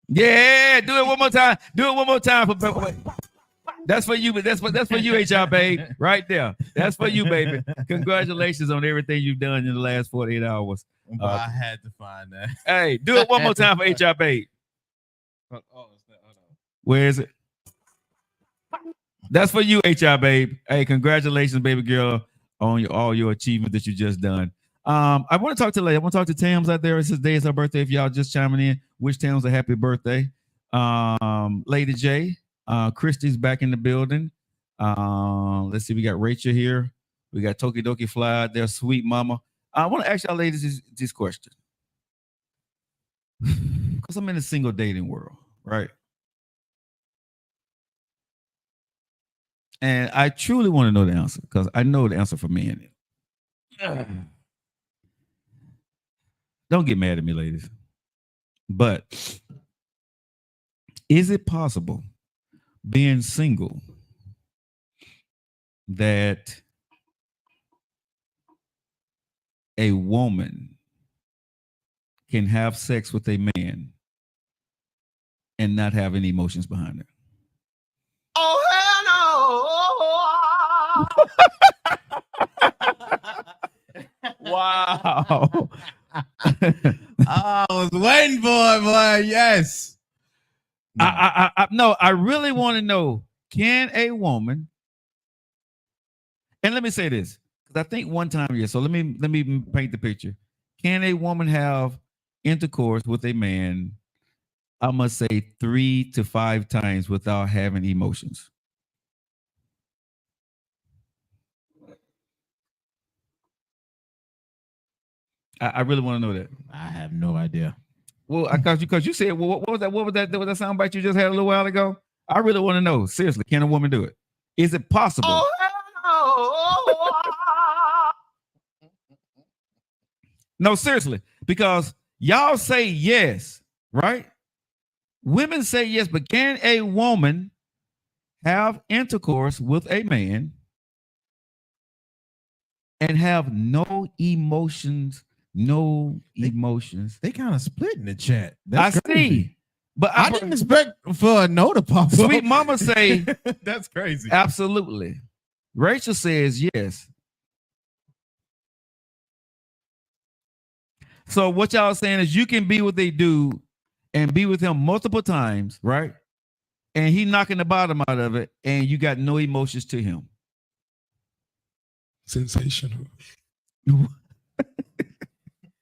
yeah, do it one more time. That's for you, but that's for you, HR babe, right there. That's for you, baby. Congratulations on everything you've done in the last 48 hours. I had to find that. Hey, do it one more time for HR babe. Hold on. Where is it? That's for you, HR babe. Hey, congratulations, baby girl, on all your achievements that you just done. I want to talk to Lady. I want to talk to Tams out there. It's his day. It's her birthday. If y'all just chiming in, wish Tams a happy birthday. Lady J, Christy's back in the building. Let's see. We got Rachel here. We got Tokidoki Fly out there. Sweet mama. I want to ask y'all ladies this question. Because I'm in a single dating world, right? And I truly want to know the answer because I know the answer for men. Don't get mad at me, ladies. But is it possible, being single, that a woman can have sex with a man and not have any emotions behind it? Oh, hell no. Wow. I was waiting for it, boy. Yes. No, I really want to know, can a woman, and let me say this, because I think one time, so let me paint the picture. Can a woman have intercourse with a man, I must say 3 to 5 times without having emotions? I really want to know that. I have no idea. Well, because you said, well, what was that? What was that soundbite you just had a little while ago? I really want to know. Seriously, can a woman do it? Is it possible? Oh, No, seriously, because y'all say yes, right? Women say yes, but can a woman have intercourse with a man and have no emotions? No emotions. They kind of split in the chat. That's crazy. See, but I didn't expect for a no to pop up. Sweet mama say that's crazy. Absolutely. Rachel says yes. So what y'all saying is you can be with a dude and be with him multiple times, right? And he knocking the bottom out of it, and you got no emotions to him. Sensational. I'm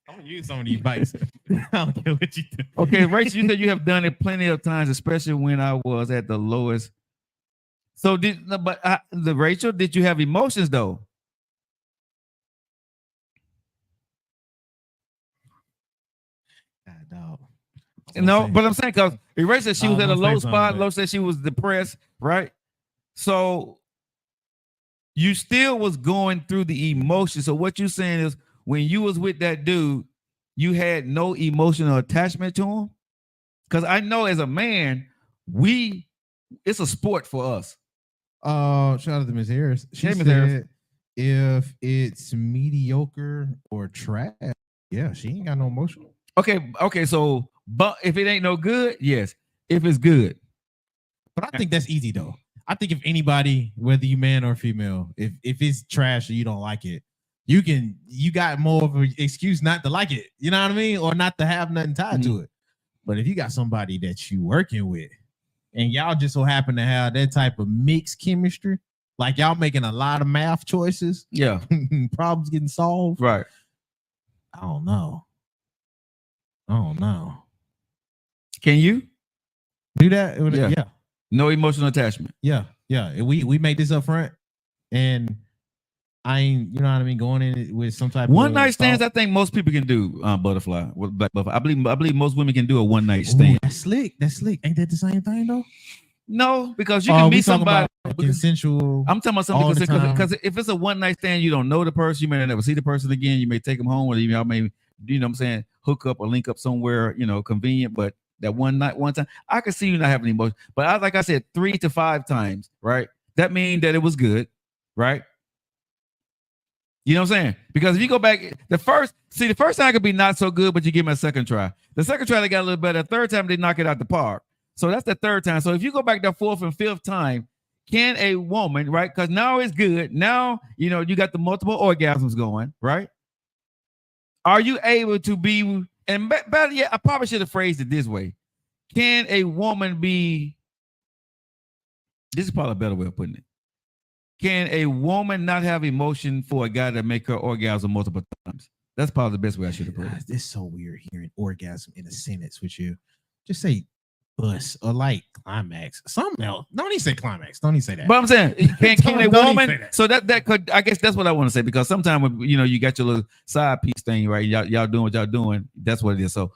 gonna use some of these bites. I don't care what you do. Okay, Rachel, you said you have done it plenty of times, especially when I was at the lowest. So Rachel, did you have emotions though? God, dog. No, but I'm saying because Ray said she was at a low spot. Lo said she was depressed, right? So you still was going through the emotion. So what you're saying is when you was with that dude, you had no emotional attachment to him? Because I know as a man, it's a sport for us. Shout out to Ms. Harris. She said if it's mediocre or trash, yeah, she ain't got no emotion. Okay. So, but if it ain't no good, yes. If it's good. But I think that's easy though. I think if anybody, whether you man or female, if it's trash or you don't like it, you got more of an excuse not to like it. You know what I mean? Or not to have nothing tied to it. But if you got somebody that you working with and y'all just so happen to have that type of mixed chemistry, like y'all making a lot of math choices, yeah, problems getting solved. Right. I don't know. Can you do that? Yeah. No emotional attachment. Yeah. We made this up front, and I ain't, you know what I mean, going in with some type one night stands. I think most people can do butterfly with black butterfly. I believe most women can do a one night stand. That's slick. Ain't that the same thing though? No, because you can meet somebody consensual. I'm talking about something because if it's a one night stand, you don't know the person. You may never see the person again. You may take them home, or y'all may, you know what I'm saying, hook up or link up somewhere, you know, convenient. But that one time, I can see you not having emotion. But like I said, 3 to 5 times, right? That means that it was good, right? You know what I'm saying? Because if you go back, the first time could be not so good, but you give them a second try. The second try, they got a little better. The third time, they knock it out the park. So that's the third time. So if you go back the 4th and 5th time, can a woman, right? Because now it's good. Now, you know, you got the multiple orgasms going, right? Are you able to be, and better yet, I probably should have phrased it this way. Can a woman be, this is probably a better way of putting it. Can a woman not have emotion for a guy that make her orgasm multiple times? That's probably the best way I should have put it. It's so weird hearing orgasm in a sentence with you. Just say bus or like climax. Something else. Don't even say climax. Don't even say that. But I'm saying, can a woman? So that could, I guess that's what I want to say, because sometimes when, you know, you got your little side piece thing, right? Y'all doing what y'all doing. That's what it is. So,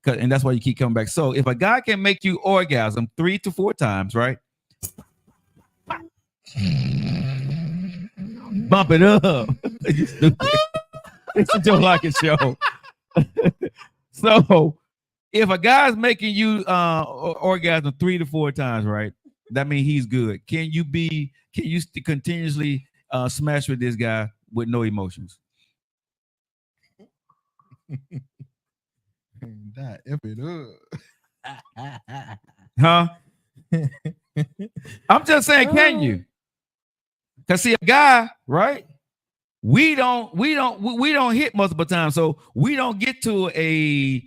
and that's why you keep coming back. So if a guy can make you orgasm 3 to 4 times, right? Bump it up. It's the Joe Lockett Show. So if a guy's making you orgasm 3 to 4 times, right? That means he's good. Can you continuously smash with this guy with no emotions? That if it huh? I'm just saying, can you? Because see, a guy, right? We don't hit multiple times, so we don't get to a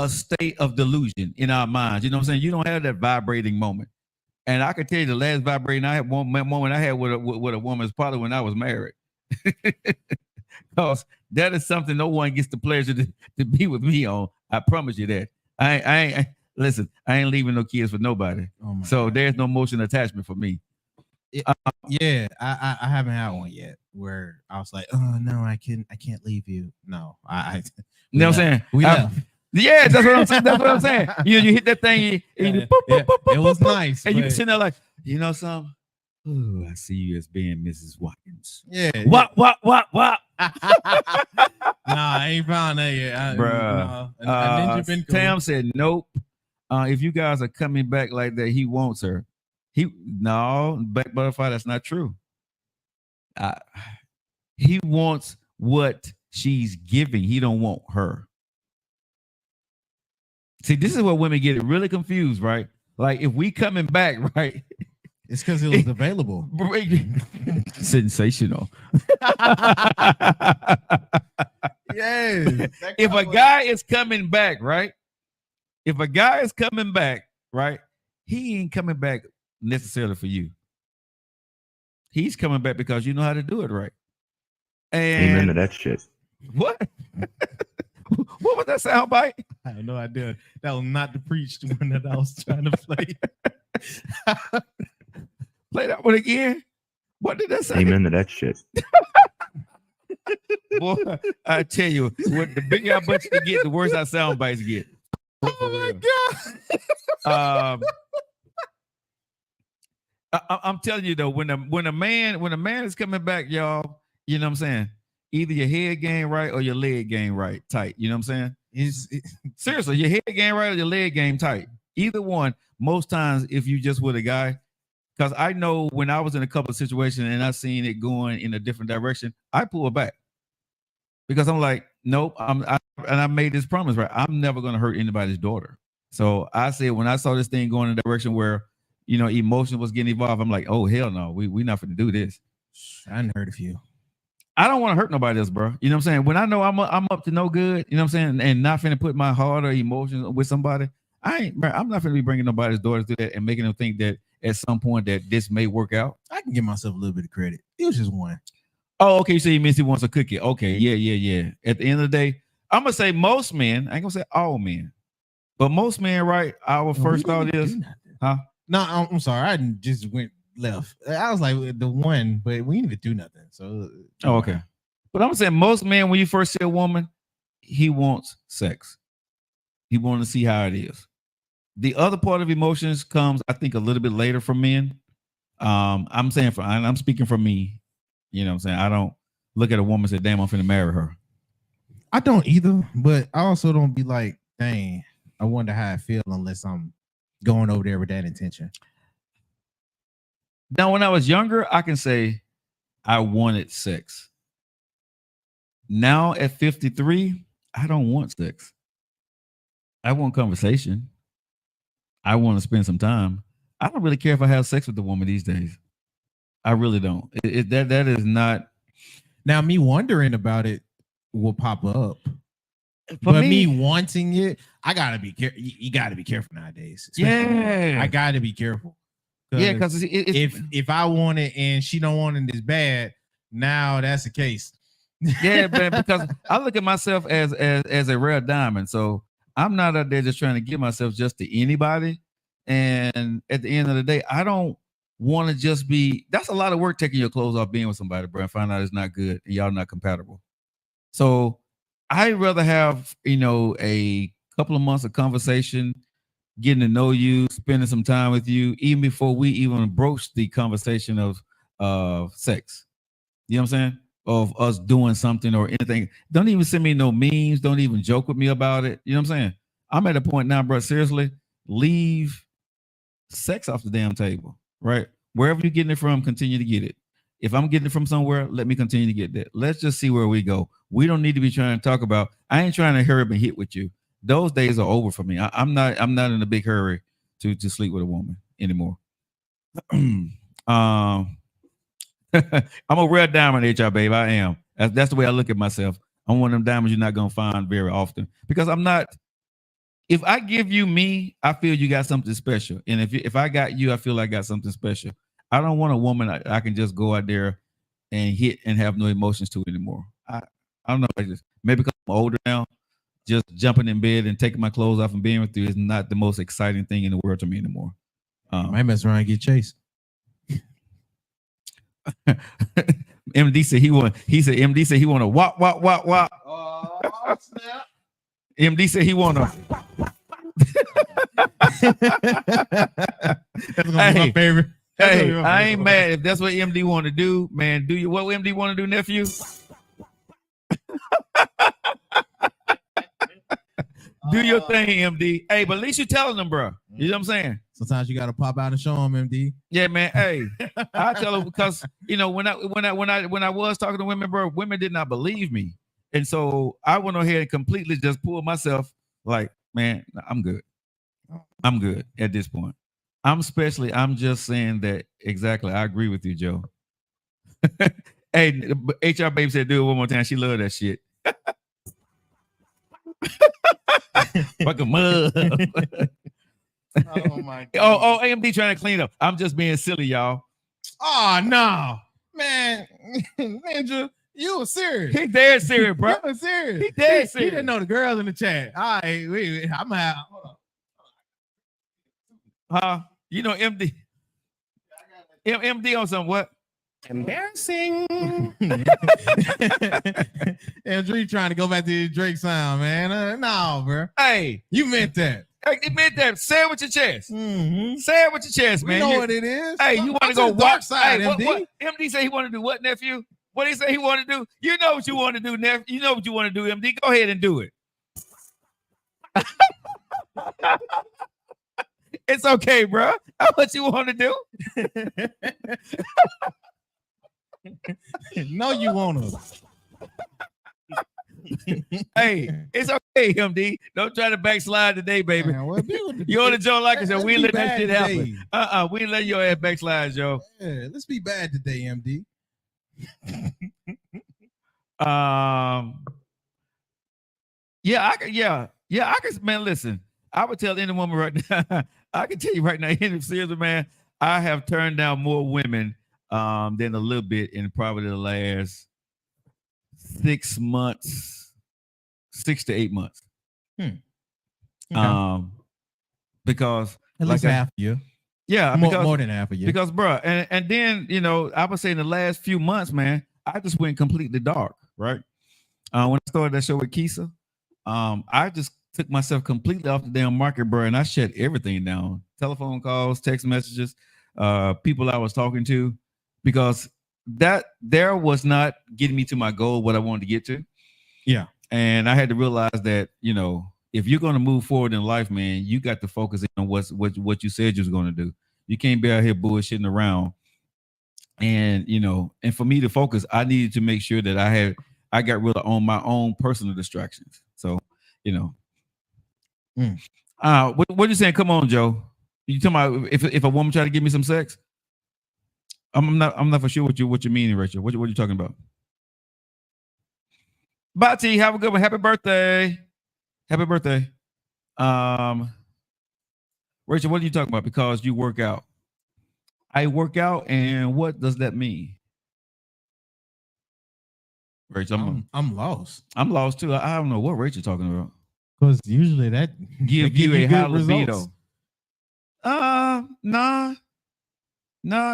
state of delusion in our minds. You know what I'm saying? You don't have that vibrating moment. And I can tell you, the last vibrating I had, one moment I had with a woman is probably when I was married. Because that is something no one gets the pleasure to be with me on. I promise you that. I listen. I ain't leaving no kids for nobody. So God. There's no emotional attachment for me. Yeah, I haven't had one yet where I was like, oh no, I can't leave you. No, you know what I'm saying? We left. Yeah, that's what I'm saying. That's what I'm saying. You hit that thing. It was nice. And you sitting there like, you know something? Oh, I see you as being Mrs. Watkins. Yeah. What? Nah, I ain't found that yet. Bruh. Tam said, nope. If you guys are coming back like that, he wants her. Back butterfly, that's not true. He wants what she's giving. He don't want her. See, this is where women get it really confused, right? Like if we coming back, right? It's because it was available. Sensational. Yes. If a guy is coming back, right? If a guy is coming back, right? He ain't coming back necessarily for you. He's coming back because you know how to do it right. And amen to that shit. What? What was that sound bite? I have no idea. That was not the preached one that I was trying to play. Play that one again. What did that say? Amen to that shit. Boy, I tell you, what the bigger our bunch to get, the worse our sound bites get. Oh my God. I'm telling you though, when a man is coming back, y'all, you know what I'm saying? Either your head game right or your leg game right, tight. You know what I'm saying? Seriously, your head game right or your leg game tight. Either one. Most times, if you just with a guy, because I know when I was in a couple of situations and I seen it going in a different direction, I pull back because I'm like, nope. I made this promise, right? I'm never gonna hurt anybody's daughter. So I said when I saw this thing going in a direction where emotion was getting involved, I'm like, oh hell no, we not gonna do this. I done heard a few. I don't want to hurt nobody else, bro. You know what I'm saying? When I know I'm up to no good, you know what I'm saying, and not finna put my heart or emotions with somebody, I'm not finna be bringing nobody's daughters to that and making them think that at some point that this may work out. I can give myself a little bit of credit. It was just one. Oh, okay. So you means he wants a cookie. Okay, yeah. At the end of the day, I'm gonna say most men. I ain't gonna say all men, but most men, right? Our first thought is, huh? No, I'm sorry. I just went left. I was like the one, but we didn't even do nothing. So, okay. But I'm saying most men, when you first see a woman, he wants sex. He wants to see how it is. The other part of emotions comes, I think, a little bit later from men. I'm speaking for me. You know what I'm saying? I don't look at a woman and say, damn, I'm finna marry her. I don't either, but I also don't be like, dang, I wonder how I feel unless I'm going over there with that intention. Now, when I was younger, I can say I wanted sex. Now at 53, I don't want sex. I want conversation. I want to spend some time. I don't really care if I have sex with the woman these days. I really don't. That is not. Now, me wondering about it will pop up. But me wanting it, I gotta be careful. You gotta be careful nowadays. Yeah, I gotta be careful. Yeah, because if I want it and she don't want it as bad, now that's the case. Yeah, man, because I look at myself as a rare diamond. So I'm not out there just trying to give myself just to anybody. And at the end of the day, I don't want to just be. That's a lot of work taking your clothes off, being with somebody, bro, and find out it's not good and y'all not compatible. So I'd rather have a couple of months of conversation, getting to know you, spending some time with you, even before we even broach the conversation of sex. You know what I'm saying? Of us doing something or anything. Don't even send me no memes. Don't even joke with me about it. You know what I'm saying? I'm at a point now, bro, seriously, leave sex off the damn table, right? Wherever you're getting it from, continue to get it. If I'm getting it from somewhere, let me continue to get that. Let's just see where we go. We don't need to be trying to talk about, I ain't trying to hurry up and hit with you. Those days are over for me. I'm not in a big hurry to sleep with a woman anymore. I'm a rare diamond, HR babe. I am. That's the way I look at myself. I'm one of them diamonds you're not gonna find very often because I'm not. If I give you me, I feel you got something special, and if I got you, I feel I got something special. I don't want a woman I can just go out there and hit and have no emotions to it anymore. I don't know. Maybe because I'm older now. Just jumping in bed and taking my clothes off and being with you is not the most exciting thing in the world to me anymore. Might mess around and get chased. MD said MD said he want to wop. Oh, snap. MD said he want to. That's gonna be my favorite. Hey, I ain't mad if that's what MD want to do, man. Do you what MD want to do, nephew? Do your thing, MD. Hey, but at least you telling them, bro. You know what I'm saying? Sometimes you got to pop out and show them, MD. Yeah, man. Hey, I tell them because when I was talking to women, bro, women did not believe me, and so I went ahead and completely just pulled myself. Like, man, I'm good. I'm good at this point. I'm just saying that exactly. I agree with you, Joe. Hey, HR baby said, do it one more time. She loved that shit. Fucking mud. Oh my God. AMD trying to clean up. I'm just being silly, y'all. Oh no, man, Ninja, you were serious. He dead serious, bro. You were serious. He dead serious. He didn't know the girls in the chat. All right, wait, I'm gonna have. MD. MD on some what? Embarrassing. Drake trying to go back to the Drake sound, man. No, bro. Hey, you meant that. It meant that. Say it with your chest. Mm-hmm. Say it with your chest, man. You know what it is. Hey, you want to go dark side, hey, MD? What MD say he want to do what, nephew? What he say he want to do? You know what you want to do, nephew. You know what you want to do, MD. Go ahead and do it. It's okay, bro. That's what you want to do. No, you want to. Hey, it's okay, MD. Don't try to backslide today, baby. Man, well, you on the Joe Lockett Show. We ain't let that shit happen. We ain't let your ass backslide, Joe. Yeah, let's be bad today, MD. I can, man, listen. I would tell any woman right now, I can tell you right now, seriously, man, I have turned down more women than a little bit in probably the last 6 months, 6 to 8 months. Okay. Because at least half a year. Yeah, more than half a year. Because, bro, and then, I would say in the last few months, man, I just went completely dark, right? When I started that show with Keisha, I just took myself completely off the damn market, bro, and I shut everything down. Telephone calls, text messages, people I was talking to, because that there was not getting me to my goal, what I wanted to get to. Yeah. And I had to realize that, if you're going to move forward in life, man, you got to focus on what you said you was going to do. You can't be out here bullshitting around. And, and for me to focus, I needed to make sure that I got rid of my own personal distractions. So, what you saying? Come on, Joe. You talking about if a woman try to give me some sex? I'm not for sure what you meaning, Rachel. What you talking about? Bati, have a good one. Happy birthday. Happy birthday. Rachel, what are you talking about? Because you work out. I work out, and what does that mean? Rachel, I'm lost. I'm lost too. I don't know what Rachel talking about. Because usually that give you a high libido. Nah.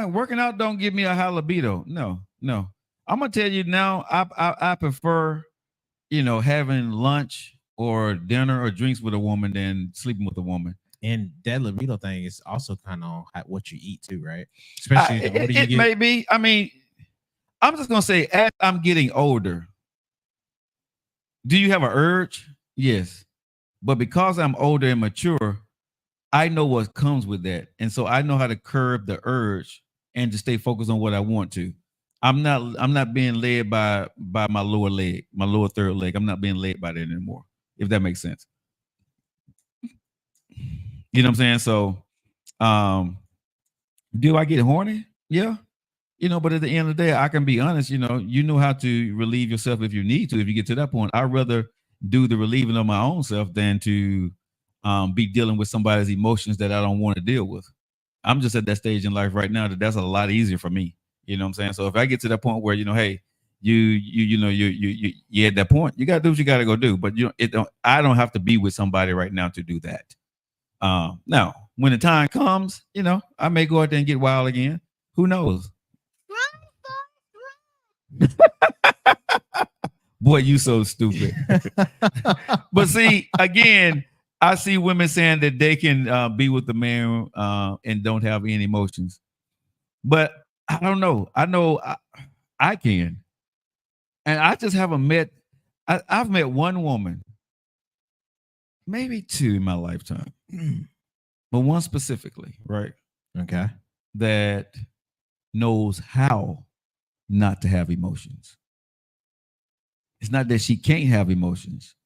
Working out don't give me a high libido. No. I'm gonna tell you now. I prefer, having lunch or dinner or drinks with a woman than sleeping with a woman. And that libido thing is also kind of what you eat too, right? Especially it may be. I mean, I'm just gonna say, as I'm getting older, do you have an urge? Yes, but because I'm older and mature, I know what comes with that, and so I know how to curb the urge and to stay focused on what I want to. I'm not being led by my lower leg, my lower third leg. I'm not being led by that anymore, if that makes sense. You know what I'm saying? So, do I get horny? Yeah. But at the end of the day, I can be honest, you know how to relieve yourself if you need to. If you get to that point, I'd rather do the relieving of my own self than to be dealing with somebody's emotions that I don't want to deal with. I'm just at that stage in life right now that's a lot easier for me. You know what I'm saying? So if I get to that point where, hey, you at that point, you got to do what you got to go do. But I don't have to be with somebody right now to do that. Now, when the time comes, I may go out there and get wild again. Who knows? Boy, you so stupid. But see, again, I see women saying that they can be with the man and don't have any emotions. But I don't know. I know I can. And I just haven't met. I've met one woman, maybe two in my lifetime, but one specifically, right? Okay. That knows how not to have emotions. It's not that she can't have emotions.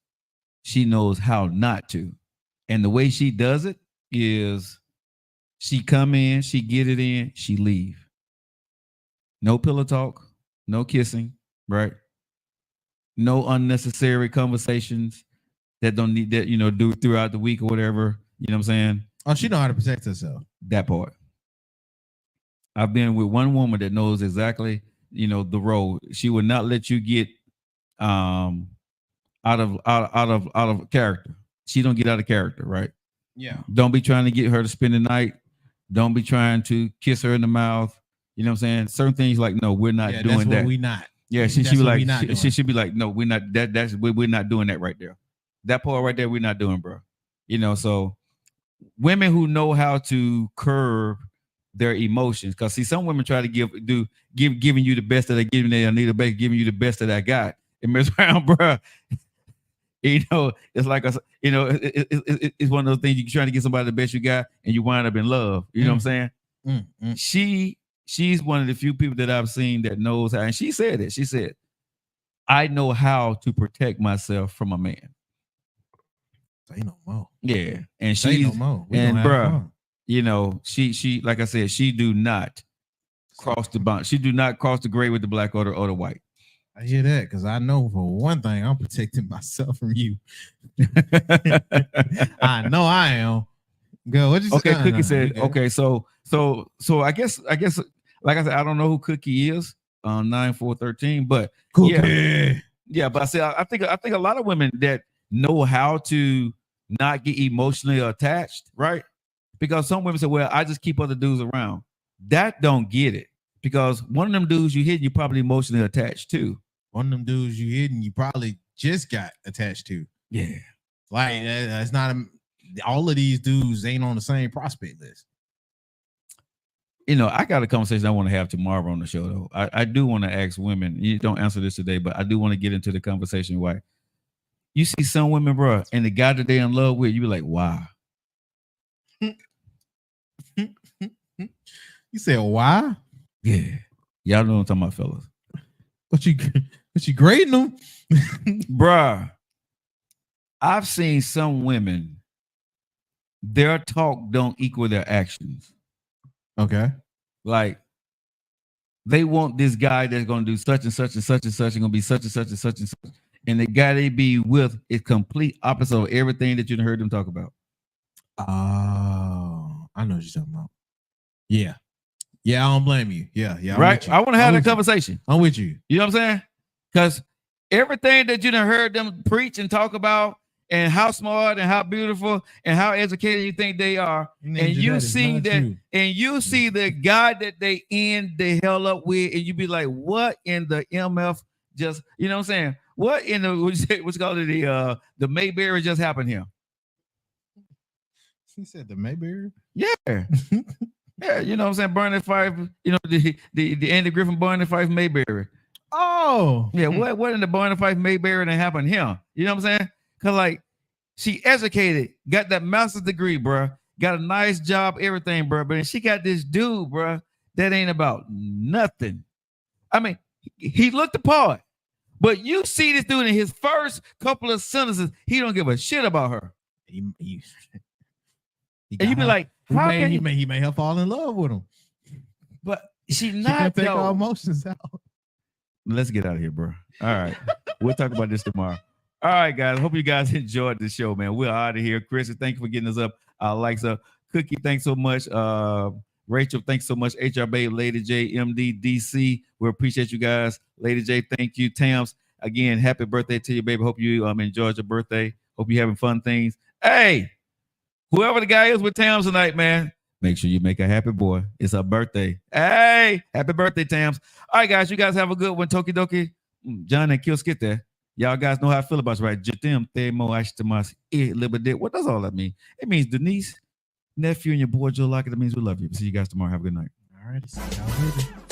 She knows how not to. And the way she does it is she come in, she get it in, she leave. No pillow talk, no kissing, right? No unnecessary conversations that don't need that, do throughout the week or whatever. You know what I'm saying? Oh, she know how to protect herself. That part. I've been with one woman that knows exactly, the role. She would not let you get out of character. She don't get out of character, right? Yeah. Don't be trying to get her to spend the night. Don't be trying to kiss her in the mouth. You know what I'm saying? Certain things like, no, we're not doing that's that. What we not. Yeah, she be like, she should be like, no, we're not. We're not doing that right there. That part right there, we're not doing, bro. You know, so women who know how to curb their emotions, because see, some women try to giving you the best that they giving they need the best, giving you the best that I got. And mess around, bro. You know, it's like it's one of those things you're trying to get somebody the best you got, and you wind up in love. You know what I'm saying? She's one of the few people that I've seen that knows how, and she said it. She said, I know how to protect myself from a man. Say no more. Yeah. And she's no more. And bruh, you know, she like I said, she do not cross the bound. She do not cross the gray with the black or the white. I hear that because I know for one thing, I'm protecting myself from you. I know I am. Go. What you say? Okay, Cookie said. Okay, so I guess like I said, I don't know who Cookie is on 9413, but Cookie. Yeah. But I think a lot of women that know how to not get emotionally attached, right? Because some women say, "Well, I just keep other dudes around." That don't get it, because one of them dudes you hit, you probably emotionally attached to. One of them dudes you hit, and you probably just got attached to. Yeah, like that's not all of these dudes ain't on the same prospect list. You know, I got a conversation I want to have tomorrow on the show, though. I do want to ask women. You don't answer this today, but I do want to get into the conversation. Why? You see some women, bro, and the guy that they're in love with, you be like, wow. You said why? Yeah. Y'all know what I'm talking about, fellas. What you grading them? Bruh, I've seen some women, their talk don't equal their actions. Okay. Like, they want this guy that's going to do such and such and such and such and going to be such and such and such and such. And the guy they be with is complete opposite of everything that you heard them talk about. Oh, I know what you're talking about. Yeah. Yeah, I don't blame you. Yeah. Right? I want to have that conversation. I'm with you. You know what I'm saying? Because everything that you done heard them preach and talk about, and how smart and how beautiful and how educated you think they are, and you see that, and you see the guy that they end the hell up with, and you be like, what in the MF just, you know what I'm saying? What in the what's called it, the Mayberry just happened here? He said the Mayberry? Yeah. Yeah, you know what I'm saying? Barney Fife, you know, the Andy Griffin Barney Fife Mayberry. Oh. Yeah, what in the Barney Fife Mayberry that happened here? You know what I'm saying? Because, like, she educated, got that master's degree, bro, got a nice job, everything, bro, but she got this dude, bro, that ain't about nothing. I mean, he looked the part, but you see this dude in his first couple of sentences, he don't give a shit about her. And you be like, how can he made her fall in love with him? But she not take our emotions out. Let's get out of here, bro. All right. We'll talk about this tomorrow. All right, guys. Hope you guys enjoyed the show, man. We're out of here. Chris, thank you for getting us up. Likes up. Cookie, thanks so much. Rachel, thanks so much. HR Bay, Lady J, MD, DC. We appreciate you guys. Lady J, thank you. Tams, again, happy birthday to you, baby. Hope you enjoyed your birthday. Hope you're having fun things. Hey, whoever the guy is with Tams tonight, man, make sure you make a happy boy. It's her birthday. Hey, happy birthday, Tams. All right, guys, you guys have a good one. Tokidoki. John and Kill Skit there. Y'all guys know how I feel about you, right? Jatim, Themo, Ashtamas, Liberty. What does all that mean? It means Denise, nephew, and your boy Joe Lockett. That means we love you. See you guys tomorrow. Have a good night. All right. See y'all later.